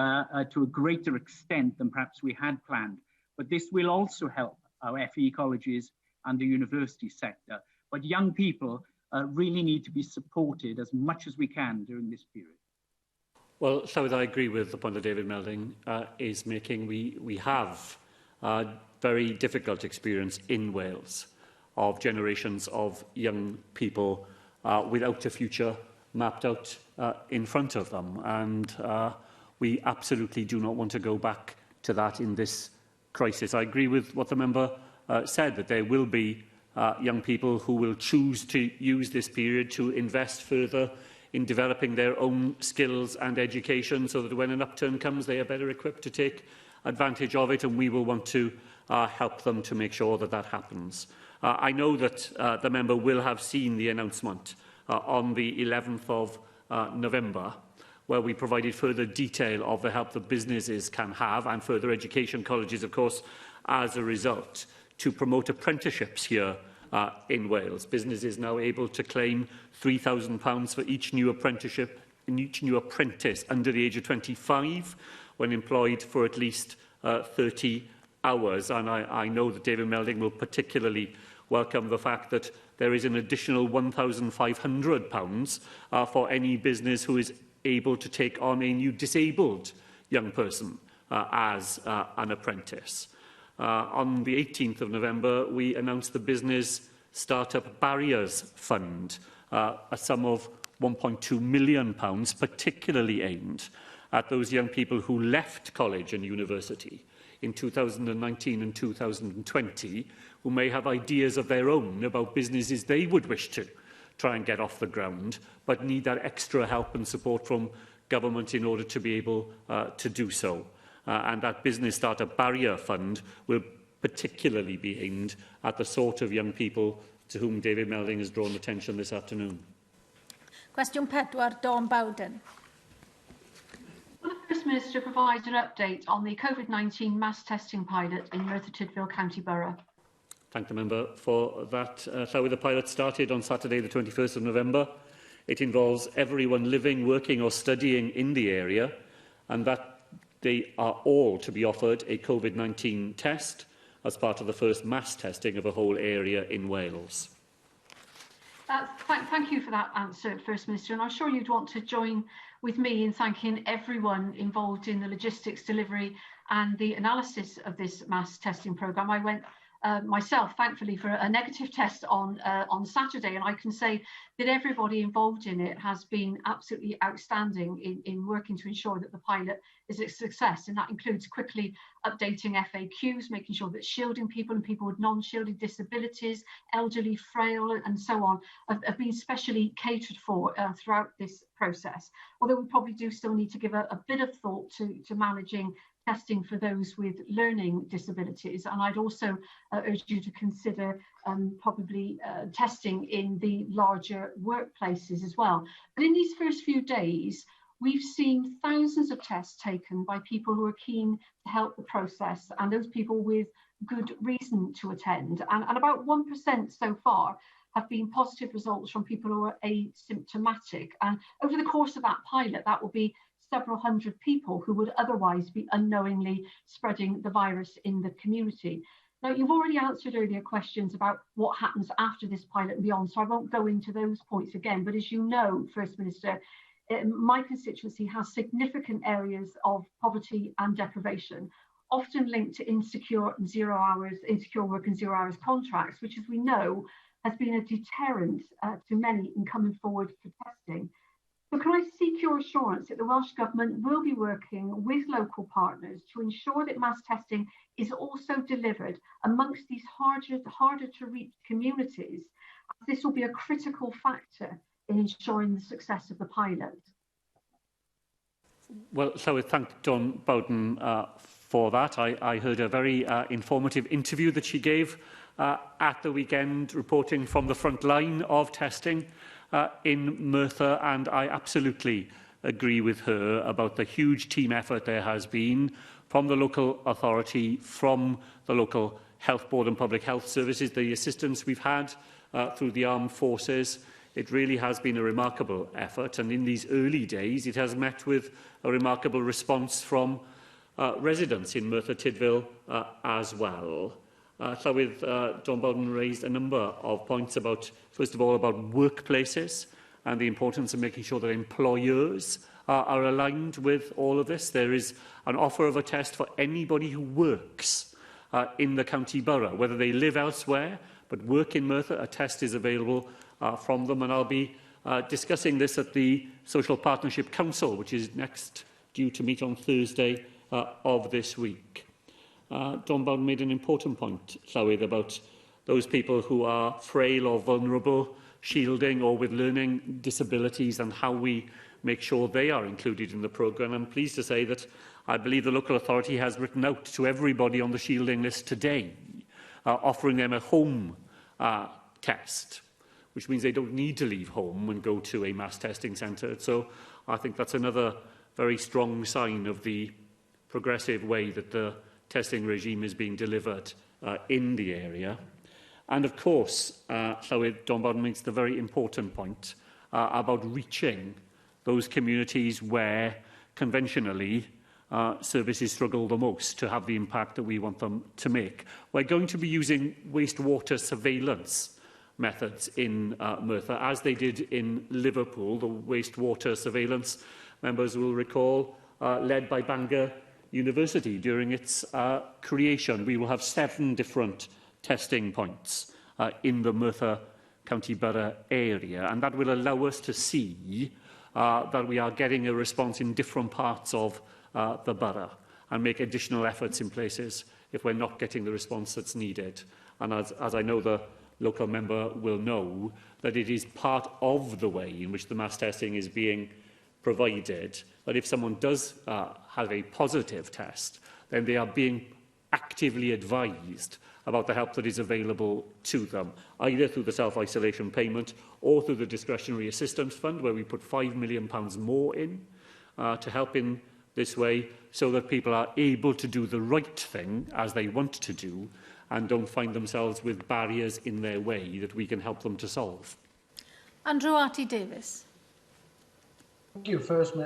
a greater extent than perhaps we had planned. But this will also help our FE colleges and the university sector. But young people really need to be supported as much as we can during this period. Well, Llywydd, I agree with the point that David Melding is making. We have a very difficult experience in Wales of generations of young people without a future mapped out in front of them. And we absolutely do not want to go back to that in this crisis. I agree with what the member said, that there will be young people who will choose to use this period to invest further in developing their own skills and education, so that when an upturn comes, they are better equipped to take advantage of it, and we will want to help them to make sure that that happens. I know that the member will have seen the announcement on the 11th of November, where we provided further detail of the help that businesses can have, and further education colleges, of course, as a result, to promote apprenticeships here in Wales. Businesses now able to claim £3,000 for each new apprenticeship and each new apprentice under the age of 25 when employed for at least 30 hours. And I know that David Melding will particularly welcome the fact that there is an additional £1,500 for any business who is able to take on a new disabled young person as an apprentice. On the 18th of November, we announced the Business Startup Barriers Fund, a sum of £1.2 million, particularly aimed at those young people who left college and university in 2019 and 2020, who may have ideas of their own about businesses they would wish to try and get off the ground, but need that extra help and support from government in order to be able to do so. And that Business Startup Barrier Fund will particularly be aimed at the sort of young people to whom David Melding has drawn attention this afternoon. Cwestiwn 4, Dawn Bowden. Will the First Minister provide an update on the COVID-19 mass testing pilot in Merthyr Tydfil County Borough? Thank the member for that. The pilot started on Saturday the 21st of November. It involves everyone living, working or studying in the area, and that they are all to be offered a COVID-19 test as part of the first mass testing of a whole area in Wales. Thank you for that answer, First Minister, and I'm sure you'd want to join with me in thanking everyone involved in the logistics, delivery and the analysis of this mass testing programme. I went myself, thankfully, for a negative test on Saturday, and I can say that everybody involved in it has been absolutely outstanding in working to ensure that the pilot is a success, and that includes quickly updating FAQs, making sure that shielding people and people with non-shielding disabilities, elderly, frail and so on have been specially catered for throughout this process, although we probably do still need to give a bit of thought to managing testing for those with learning disabilities. And I'd also urge you to consider probably testing in the larger workplaces as well. But in these first few days, we've seen thousands of tests taken by people who are keen to help the process and those people with good reason to attend. And about 1% so far have been positive results from people who are asymptomatic. And over the course of that pilot, that will be several hundred people who would otherwise be unknowingly spreading the virus in the community. Now, you've already answered earlier questions about what happens after this pilot and beyond, so I won't go into those points again. But as you know, First Minister, my constituency has significant areas of poverty and deprivation, often linked to insecure work and 0 hours contracts, which, as we know, has been a deterrent to many in coming forward for testing. So can I seek your assurance that the Welsh Government will be working with local partners to ensure that mass testing is also delivered amongst these harder to reach communities, as this will be a critical factor in ensuring the success of the pilot? Well, so I thank Dawn Bowden for that. I heard a very informative interview that she gave at the weekend, reporting from the front line of testing in Merthyr, and I absolutely agree with her about the huge team effort there has been from the local authority, from the local health board and public health services, the assistance we've had through the armed forces. It really has been a remarkable effort, and in these early days it has met with a remarkable response from residents in Merthyr Tydfil as well. Llywydd Dawn Bowden raised a number of points about, first of all, about workplaces and the importance of making sure that employers are aligned with all of this. There is an offer of a test for anybody who works in the county borough, whether they live elsewhere but work in Merthyr. A test is available from them, and I'll be discussing this at the Social Partnership Council, which is next due to meet on Thursday of this week. Dawn Bowden made an important point, Llywydd, about those people who are frail or vulnerable, shielding or with learning disabilities, and how we make sure they are included in the programme. I'm pleased to say that I believe the local authority has written out to everybody on the shielding list today, offering them a home test, which means they don't need to leave home and go to a mass testing centre. So I think that's another very strong sign of the progressive way that the testing regime is being delivered in the area. And of course, Llywydd Dawn Bowden makes the very important point about reaching those communities where conventionally services struggle the most to have the impact that we want them to make. We're going to be using wastewater surveillance methods in Merthyr, as they did in Liverpool. The wastewater surveillance, members will recall, led by Bangor University during its creation. We will have 7 different testing points in the Merthyr County Borough area, and that will allow us to see that we are getting a response in different parts of the borough, and make additional efforts in places if we're not getting the response that's needed. And as I know the local member will know, that it is part of the way in which the mass testing is being provided, that if someone does have a positive test, then they are being actively advised about the help that is available to them, either through the self-isolation payment or through the discretionary assistance fund, where we put £5 million more in to help in this way, so that people are able to do the right thing as they want to do and don't find themselves with barriers in their way that we can help them to solve. Andrew Arty-Davies. Thank you, First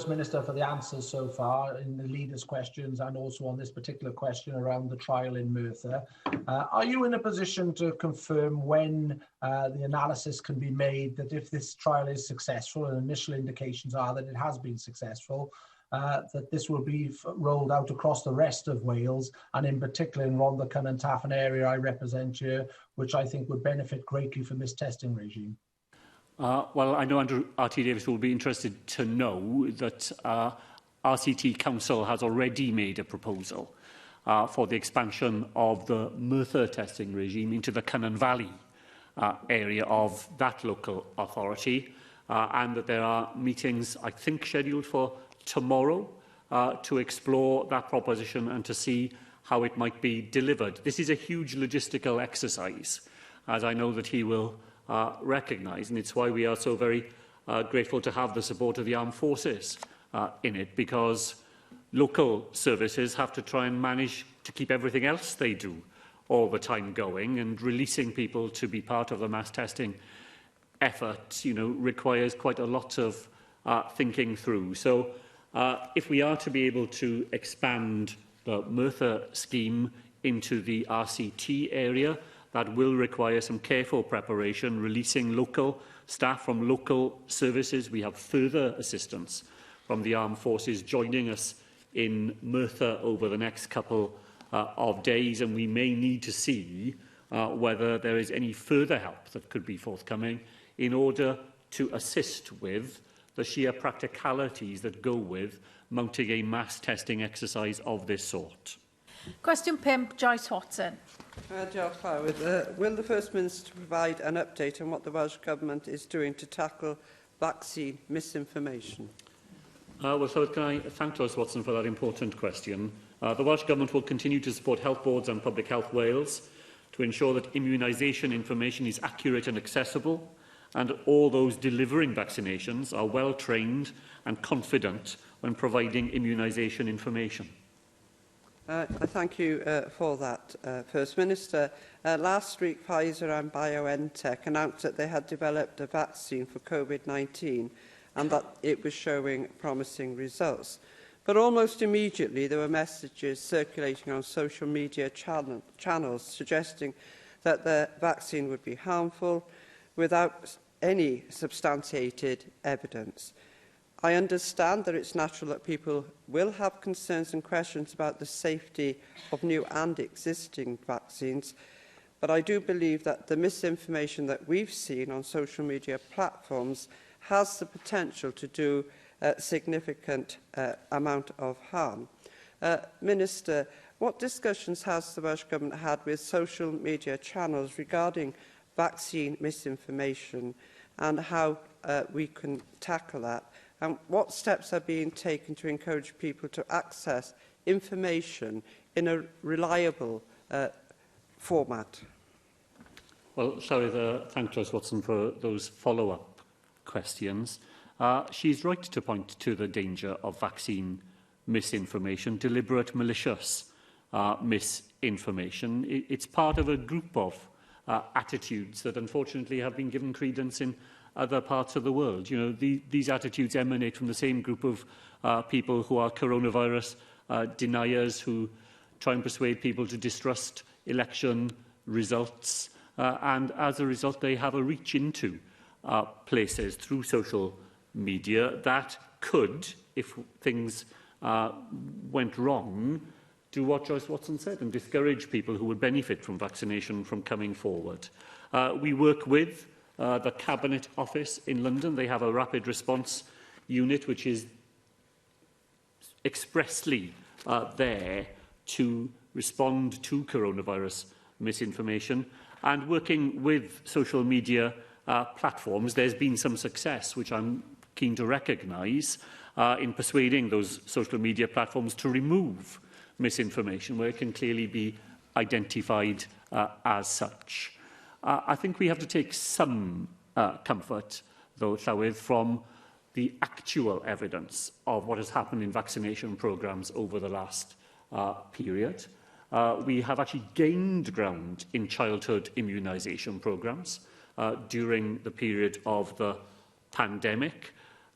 Minister, for the answers so far in the leaders' questions and also on this particular question around the trial in Merthyr. Are you in a position to confirm when the analysis can be made that if this trial is successful, and initial indications are that it has been successful, that this will be rolled out across the rest of Wales, and in particular in Rhondda, Cynn and Taffin area I represent here, which I think would benefit greatly from this testing regime? Well, I know Andrew Arty-Davies will be interested to know that RCT Council has already made a proposal for the expansion of the Merthyr testing regime into the Cynon Valley area of that local authority, and that there are meetings, I think, scheduled for tomorrow to explore that proposition and to see how it might be delivered. This is a huge logistical exercise, as I know that he will recognise, and it's why we are so very grateful to have the support of the armed forces in it, because local services have to try and manage to keep everything else they do all the time going, and releasing people to be part of the mass testing effort, requires quite a lot of thinking through. So if we are to be able to expand the Merthyr scheme into the RCT area, That will require some careful preparation, releasing local staff from local services. We have further assistance from the armed forces joining us in Merthyr over the next couple of days, and we may need to see whether there is any further help that could be forthcoming in order to assist with the sheer practicalities that go with mounting a mass testing exercise of this sort. Question 5, Joyce Watson. Diolch Llywydd. Will the First Minister provide an update on what the Welsh Government is doing to tackle vaccine misinformation? Well, so can I thank Joyce Watson for that important question. The Welsh Government will continue to support health boards and Public Health Wales to ensure that immunisation information is accurate and accessible, and all those delivering vaccinations are well trained and confident when providing immunisation information. I thank you for that, First Minister. Last week, Pfizer and BioNTech announced that they had developed a vaccine for COVID-19 and that it was showing promising results. But almost immediately, there were messages circulating on social media channels suggesting that the vaccine would be harmful without any substantiated evidence. I understand that it's natural that people will have concerns and questions about the safety of new and existing vaccines, but I do believe that the misinformation that we've seen on social media platforms has the potential to do a significant amount of harm. Minister, what discussions has the Welsh Government had with social media channels regarding vaccine misinformation and how we can tackle that? And what steps are being taken to encourage people to access information in a reliable format? Well, thank Joyce Watson for those follow-up questions. She's right to point to the danger of vaccine misinformation, deliberate, malicious misinformation. It's part of a group of attitudes that unfortunately have been given credence in other parts of the world. You know, these attitudes emanate from the same group of people who are coronavirus deniers, who try and persuade people to distrust election results, and as a result they have a reach into places through social media that could, if things went wrong, do what Joyce Watson said and discourage people who would benefit from vaccination from coming forward. We work with the Cabinet Office in London. They have a rapid response unit which is expressly there to respond to coronavirus misinformation. And working with social media platforms, there's been some success, which I'm keen to recognise, in persuading those social media platforms to remove misinformation where it can clearly be identified as such. I think we have to take some comfort, though, Llywydd, from the actual evidence of what has happened in vaccination programmes over the last period. We have actually gained ground in childhood immunisation programmes during the period of the pandemic.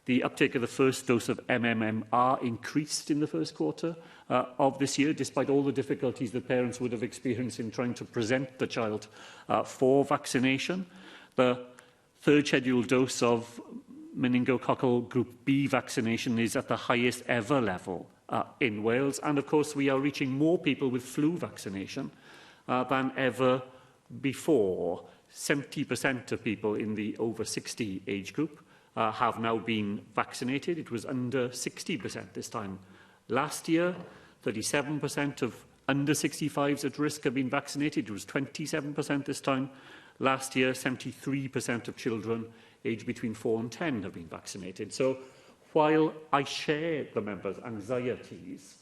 The uptake of the first dose of MMR increased in the first quarter of this year, despite all the difficulties that parents would have experienced in trying to present the child for vaccination. The third scheduled dose of meningococcal group B vaccination is at the highest ever level in Wales. And of course, we are reaching more people with flu vaccination than ever before. 70% of people in the over 60 age group have now been vaccinated. It was under 60% this time last year. 37% of under 65s at risk have been vaccinated. It was 27% this time last year. 73% of children aged between 4 and 10 have been vaccinated. So while I share the members' anxieties,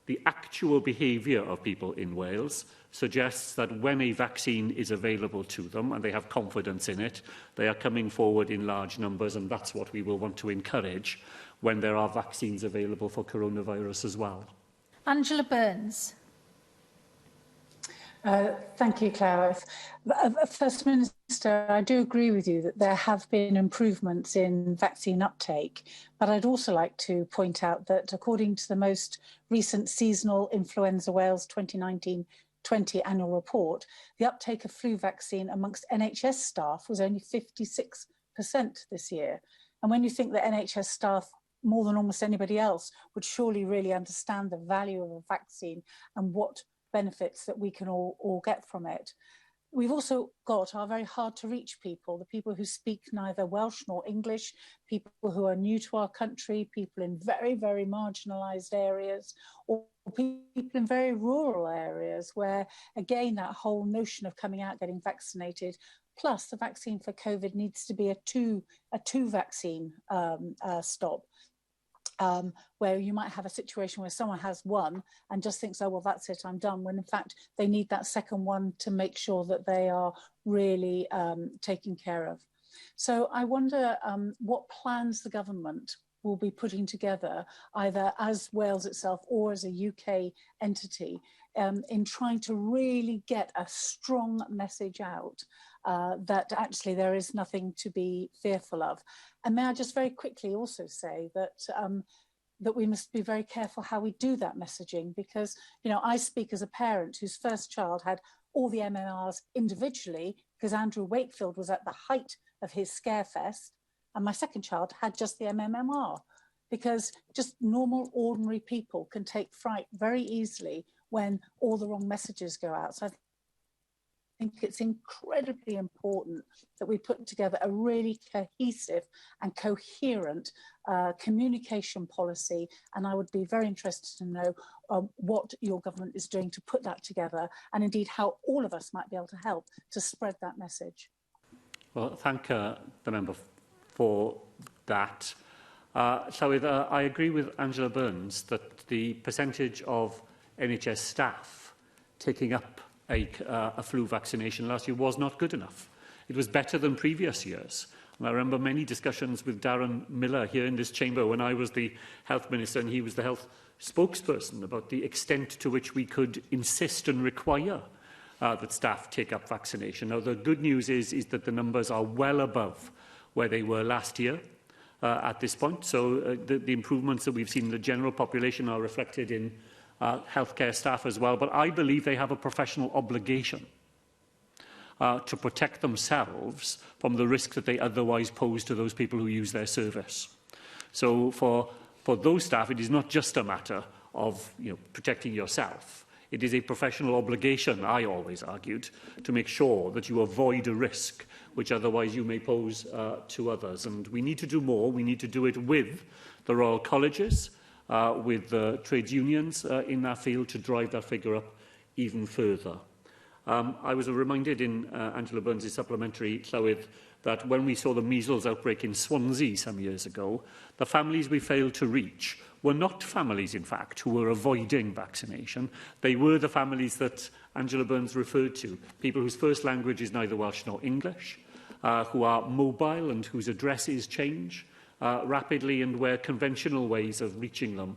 the actual behaviour of people in Wales suggests that when a vaccine is available to them and they have confidence in it, they are coming forward in large numbers, and that's what we will want to encourage when there are vaccines available for coronavirus as well. Angela Burns. Thank you, Claire. First Minister, I do agree with you that there have been improvements in vaccine uptake, but I'd also like to point out that according to the most recent seasonal influenza Wales 2020 annual report, the uptake of flu vaccine amongst NHS staff was only 56% this year. And when you think that NHS staff, more than almost anybody else, would surely really understand the value of a vaccine and what benefits that we can all get from it. We've also got our very hard to reach people, the people who speak neither Welsh nor English, people who are new to our country, people in very, very marginalised areas, or people in very rural areas where, again, that whole notion of coming out, getting vaccinated, plus the vaccine for COVID needs to be a two vaccine stop. Where you might have a situation where someone has one and just thinks, oh, well, that's it, I'm done, when in fact they need that second one to make sure that they are really taken care of. So I wonder what plans the government will be putting together, either as Wales itself or as a UK entity, in trying to really get a strong message out that actually there is nothing to be fearful of. And may I just very quickly also say that that we must be very careful how we do that messaging, because, you know, I speak as a parent whose first child had all the MMRs individually, because Andrew Wakefield was at the height of his scarefest, and my second child had just the MMR, because just normal, ordinary people can take fright very easily when all the wrong messages go out. So I think it's incredibly important that we put together a really cohesive and coherent communication policy, and I would be very interested to know what your government is doing to put that together, and indeed how all of us might be able to help to spread that message. Well, thank the member for that. So I agree with Angela Burns that the percentage of NHS staff taking up a flu vaccination last year was not good enough. It was better than previous years. And I remember many discussions with Darren Miller here in this chamber when I was the Health Minister and he was the Health spokesperson about the extent to which we could insist and require that staff take up vaccination. Now, the good news is that the numbers are well above where they were last year at this point. So the improvements that we've seen in the general population are reflected in healthcare staff as well. But I believe they have a professional obligation to protect themselves from the risk that they otherwise pose to those people who use their service. So for those staff, it is not just a matter of protecting yourself. It is a professional obligation, I always argued, to make sure that you avoid a risk which otherwise you may pose to others. And we need to do more. We need to do it with the Royal Colleges, with the trades unions in that field to drive that figure up even further. I was reminded in Angela Burns' supplementary, Llywydd, that when we saw the measles outbreak in Swansea some years ago, the families we failed to reach were not families, in fact, who were avoiding vaccination. They were the families that Angela Burns referred to, people whose first language is neither Welsh nor English, who are mobile and whose addresses change rapidly and where conventional ways of reaching them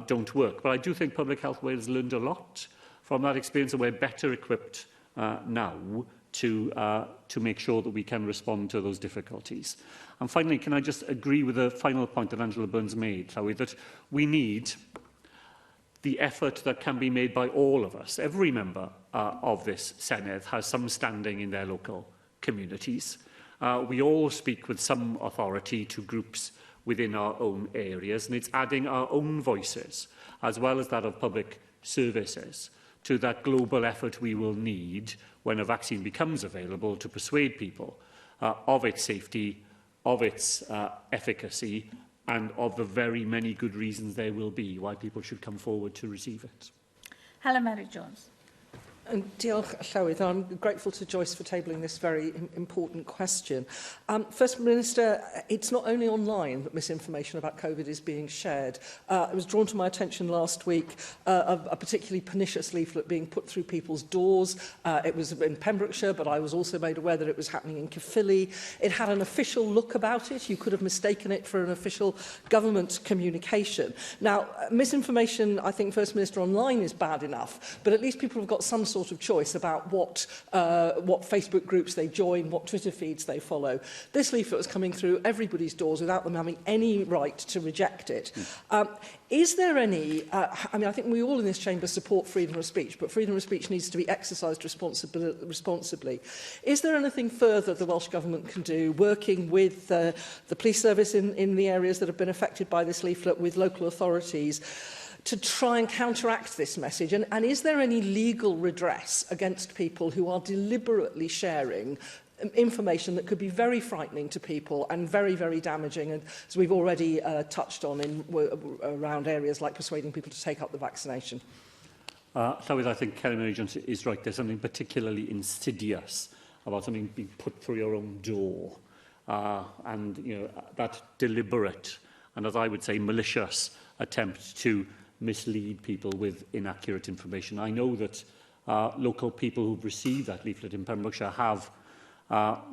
don't work. But I do think Public Health Wales learned a lot from that experience, and we're better equipped now to make sure that we can respond to those difficulties. And finally, can I just agree with the final point that Angela Burns made, Chloe, that we need the effort that can be made by all of us. Every member of this Senedd has some standing in their local communities. We all speak with some authority to groups within our own areas, and it's adding our own voices, as well as that of public services, to that global effort we will need when a vaccine becomes available to persuade people of its safety, of its efficacy, and of the very many good reasons there will be why people should come forward to receive it. Helen Mary-Jones. Diolch, Llywydd. I'm grateful to Joyce for tabling this very important question. First Minister, it's not only online that misinformation about COVID is being shared. It was drawn to my attention last week of a particularly pernicious leaflet being put through people's doors. It was in Pembrokeshire, but I was also made aware that it was happening in Caerphilly. It had an official look about it. You could have mistaken it for an official government communication. Now, misinformation, I think, First Minister, online is bad enough, but at least people have got some sort sort of choice about what Facebook groups they join, what Twitter feeds they follow. This leaflet was coming through everybody's doors without them having any right to reject it. Is there any, I mean, I think we all in this chamber support freedom of speech, but freedom of speech needs to be exercised responsibly. Is there anything further the Welsh Government can do, working with the police service in the areas that have been affected by this leaflet, with local authorities, to try and counteract this message? And is there any legal redress against people who are deliberately sharing information that could be very frightening to people and very, very damaging, and as we've already touched on around areas like persuading people to take up the vaccination? Llywydd, I think Kelly Nugent is right. There's something particularly insidious about something being put through your own door, and that deliberate and, as I would say, malicious attempt to mislead people with inaccurate information. I know that local people who've received that leaflet in Pembrokeshire have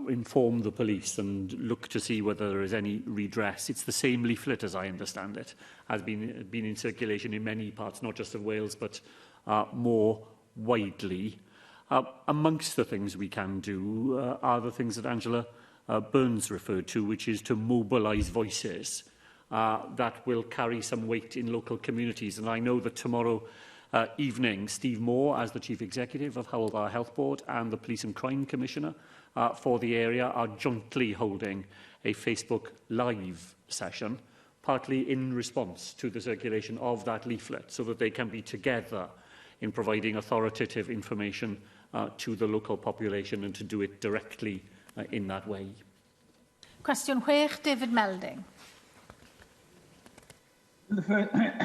inform the police and look to see whether there is any redress. It's the same leaflet, as I understand it, has been in circulation in many parts, not just of Wales, but more widely. Amongst the things we can do are the things that Angela Burns referred to, which is to mobilise voices that will carry some weight in local communities. And I know that tomorrow evening, Steve Moore, as the Chief Executive of Hywel Dda Health Board, and the Police and Crime Commissioner for the area are jointly holding a Facebook Live session, partly in response to the circulation of that leaflet, so that they can be together in providing authoritative information to the local population and to do it directly in that way. Cwestiwn 6, David Melding.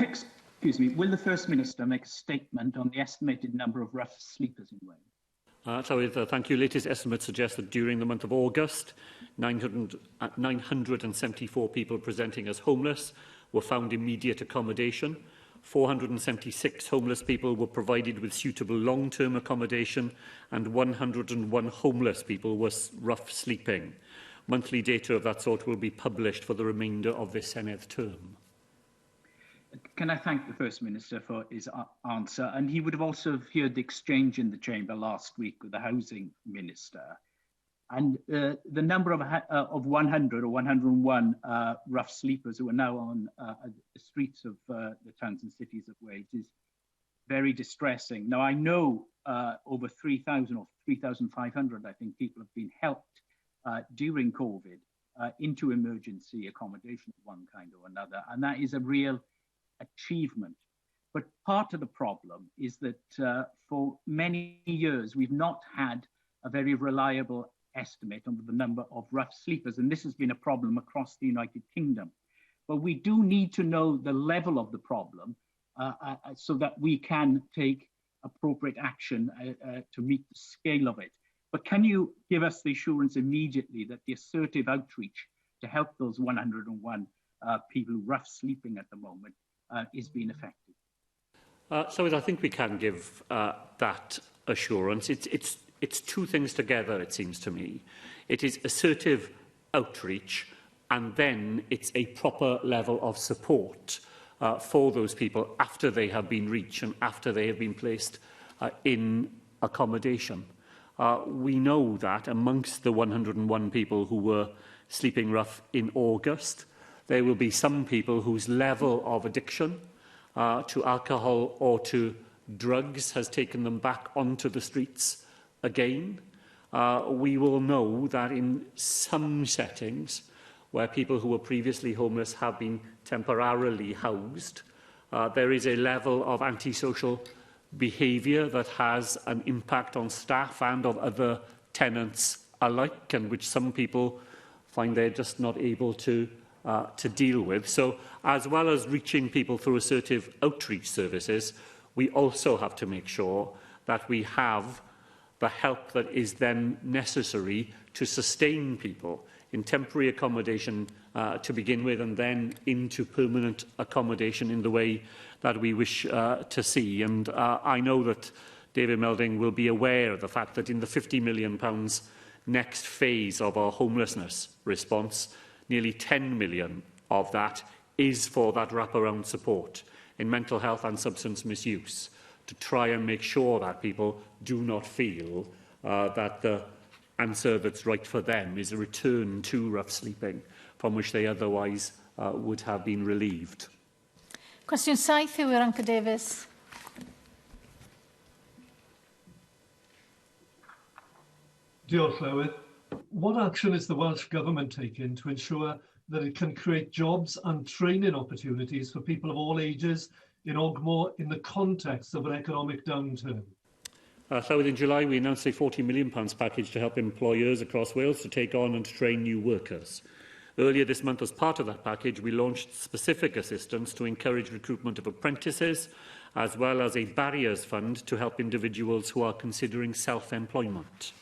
Excuse me. Will the First Minister make a statement on the estimated number of rough sleepers in Wales? Thank you. Latest estimates suggest that during the month of August, 974 people presenting as homeless were found immediate accommodation. 476 homeless people were provided with suitable long-term accommodation, and 101 homeless people were rough sleeping. Monthly data of that sort will be published for the remainder of this Senedd term. Can I thank the First Minister for his answer? And he would have also heard the exchange in the Chamber last week with the Housing Minister. And the number of 100 or 101 rough sleepers who are now on the streets of the towns and cities of Wales is very distressing. Now, I know over 3,000 or 3,500, I think, people have been helped during COVID into emergency accommodation of one kind or another. And that is a real achievement. But part of the problem is that for many years we've not had a very reliable estimate on the number of rough sleepers, and this has been a problem across the United Kingdom. But we do need to know the level of the problem so that we can take appropriate action to meet the scale of it. But can you give us the assurance immediately that the assertive outreach to help those 101 people rough sleeping at the moment is being effective? So I think we can give that assurance. It's two things together, it seems to me. It is assertive outreach, and then it's a proper level of support for those people after they have been reached and after they have been placed in accommodation. We know that amongst the 101 people who were sleeping rough in August, there will be some people whose level of addiction to alcohol or to drugs has taken them back onto the streets again. We will know that in some settings where people who were previously homeless have been temporarily housed, there is a level of antisocial behaviour that has an impact on staff and of other tenants alike, and which some people find they're just not able to deal with. So, as well as reaching people through assertive outreach services, we also have to make sure that we have the help that is then necessary to sustain people in temporary accommodation to begin with, and then into permanent accommodation in the way that we wish to see. And I know that David Melding will be aware of the fact that in the £50 million next phase of our homelessness response, nearly 10 million of that is for that wraparound support in mental health and substance misuse, to try and make sure that people do not feel that the answer that's right for them is a return to rough sleeping from which they otherwise would have been relieved. Cwestiwn 7 yw'r Anca Davies. Diolch, Llywydd. What action is the Welsh Government taking to ensure that it can create jobs and training opportunities for people of all ages in Ogmore in the context of an economic downturn? Llywydd, in July, we announced a £40 million package to help employers across Wales to take on and train new workers. Earlier this month, as part of that package, we launched specific assistance to encourage recruitment of apprentices, as well as a barriers fund to help individuals who are considering self-employment.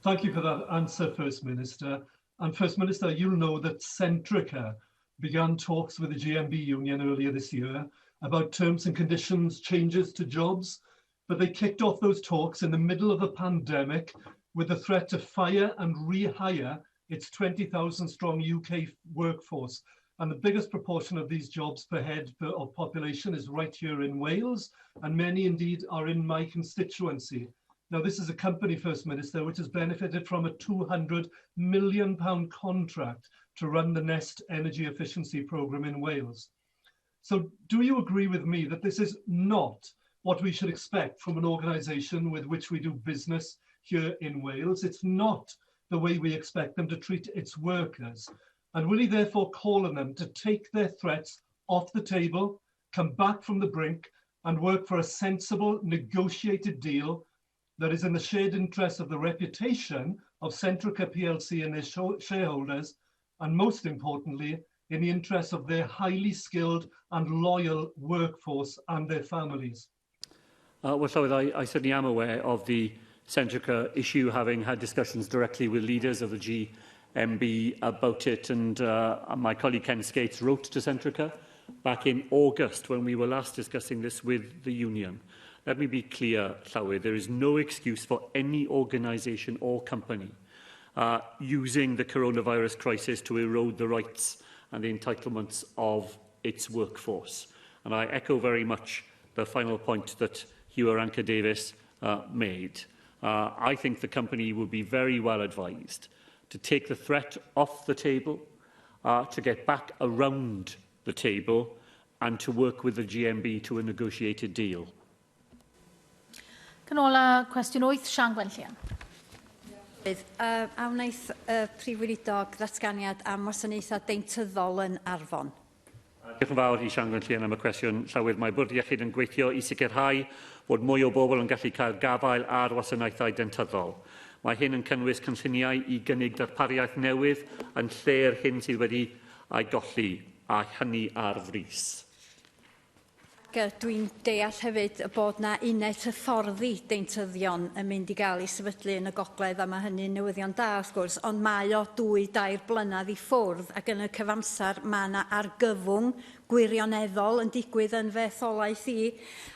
Thank you for that answer, First Minister. And First Minister, you'll know that Centrica began talks with the GMB union earlier this year about terms and conditions changes to jobs, but they kicked off those talks in the middle of a pandemic with the threat to fire and rehire its 20,000 strong UK workforce. And the biggest proportion of these jobs per head of population is right here in Wales, and many indeed are in my constituency. Now, this is a company, First Minister, which has benefited from a £200 million contract to run the Nest energy efficiency programme in Wales. So do you agree with me that this is not what we should expect from an organisation with which we do business here in Wales? It's not the way we expect them to treat its workers. And will he therefore call on them to take their threats off the table, come back from the brink, and work for a sensible negotiated deal that is in the shared interest of the reputation of Centrica plc and their shareholders, and most importantly, in the interest of their highly skilled and loyal workforce and their families? Well, Llywydd, I certainly am aware of the Centrica issue, having had discussions directly with leaders of the GMB about it, and my colleague Ken Skates wrote to Centrica back in August when we were last discussing this with the union. Let me be clear, Llywydd, there is no excuse for any organisation or company using the coronavirus crisis to erode the rights and the entitlements of its workforce. And I echo very much the final point that yw'r Anca Davies made. I think the company would be very well advised to take the threat off the table, to get back around the table, and to work with the GMB to a negotiated deal. Canola, cwestiwn 8, Sian Gwenllian. A wnaeth Prif Weinidog ddatganiad am wasanaethau deintyddol yn Arfon. Diolch yn fawr i Sian Gwenllian am y cwestiwn. Llywydd, mae Bwrdd Iechyd yn gweithio i sicrhau bod mwy o bobl yn gallu cael gafael ar wasanaethau deintyddol. Mae hyn yn cynnwys cynlluniau i gynnig darpariaeth newydd yn lle'r hyn sydd wedi ei golli, a hynny ar frys. Dwi'n deall hefyd bod na uned hyfforddi deintyddion yn mynd i gael ei sefydlu yn y gogledd, a mae hynny'n newyddion da, wrth gwrs, ond mae o 2-3 blynedd i ffwrdd, ac yn y cyfamser mae yna argyfwng gwirioneddol yn digwydd yn fy etholaeth i,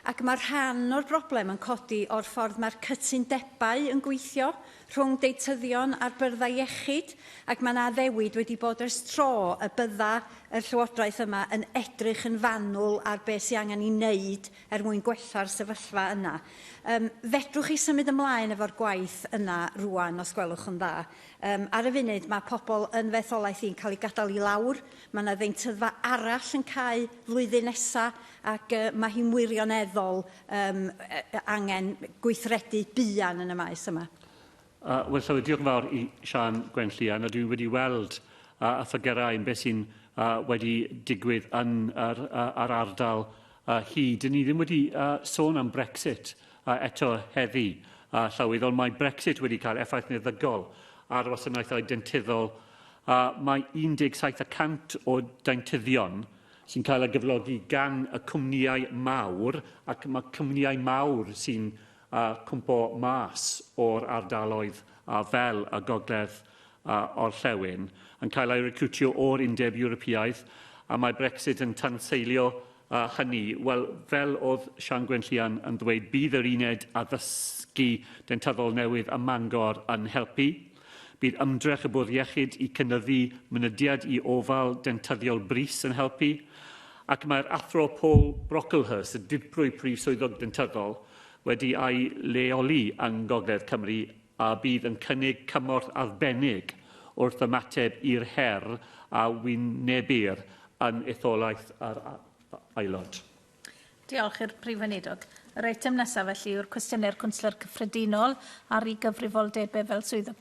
ac mae rhan o'r broblem yn codi o'r ffordd mae'r cytundebau yn gweithio rhwng deintyddion a'r byrdau iechyd, ac mae yna ddewid wedi bod ers tro y bydda y Llywodraeth yma yn edrych yn fanwl ar beth sydd angen i wneud mwyn gwella'r sefyllfa yna. Fedrwch chi symud ymlaen efo'r gwaith yna rwan, os gwelwch yn dda. Ar y funud, mae pobl yn fetholaeth i'n cael ei gadael i lawr. Mae yna ddeintyddfa arall yn cael flwyddyn nesaf, ac mae hi'n wirioneddol angen gweithredu buan yn y maes yma. Wel, Llywydd, diolch yn fawr i Sian Gwenllian, a dwi wedi weld y ffigyrau yn beth sy'n wedi digwydd yn yr ardal hyd. Ni ddim wedi sôn am Brexit eto heddi, Llywydd, ond mae Brexit wedi cael effaith neddygol ar wasanaethau deintyddol. Mae 17% o deintyddion sy'n cael ei gyflogi gan y cwmnïau mawr, ac mae cwmnïau mawr sy'n cwmpo mas o'r ardaloedd fel y gogledd orllewin yn cael ei recrwtio o'r Undeb Ewropeaidd, a mae Brexit yn tanseilio hynny. Wel, fel oedd Sian Gwenllian yn dweud, bydd yr uned addysgu deintyddol newydd ym Mangor yn helpu. Bydd ymdrech y Bwrdd Iechyd i cynyddu mynediad i ofal deintyddiol brys yn helpu. ac mae'r athro Paul Brocklehurst, y dirprwy prif swyddog deintyddol, wedi ei leoli yng Ngogledd Cymru a bydd yn cynnig cymorth arbennig wrth ymateb i'r her a wynebu'r yn etholaeth ar aelod. Diolch i'r Prif Weinidog. Yr eitem nesaf felly yw'r cwestiynau'r Cwnsler Cyffredinol ar ei gyfrifoldebau fel swyddog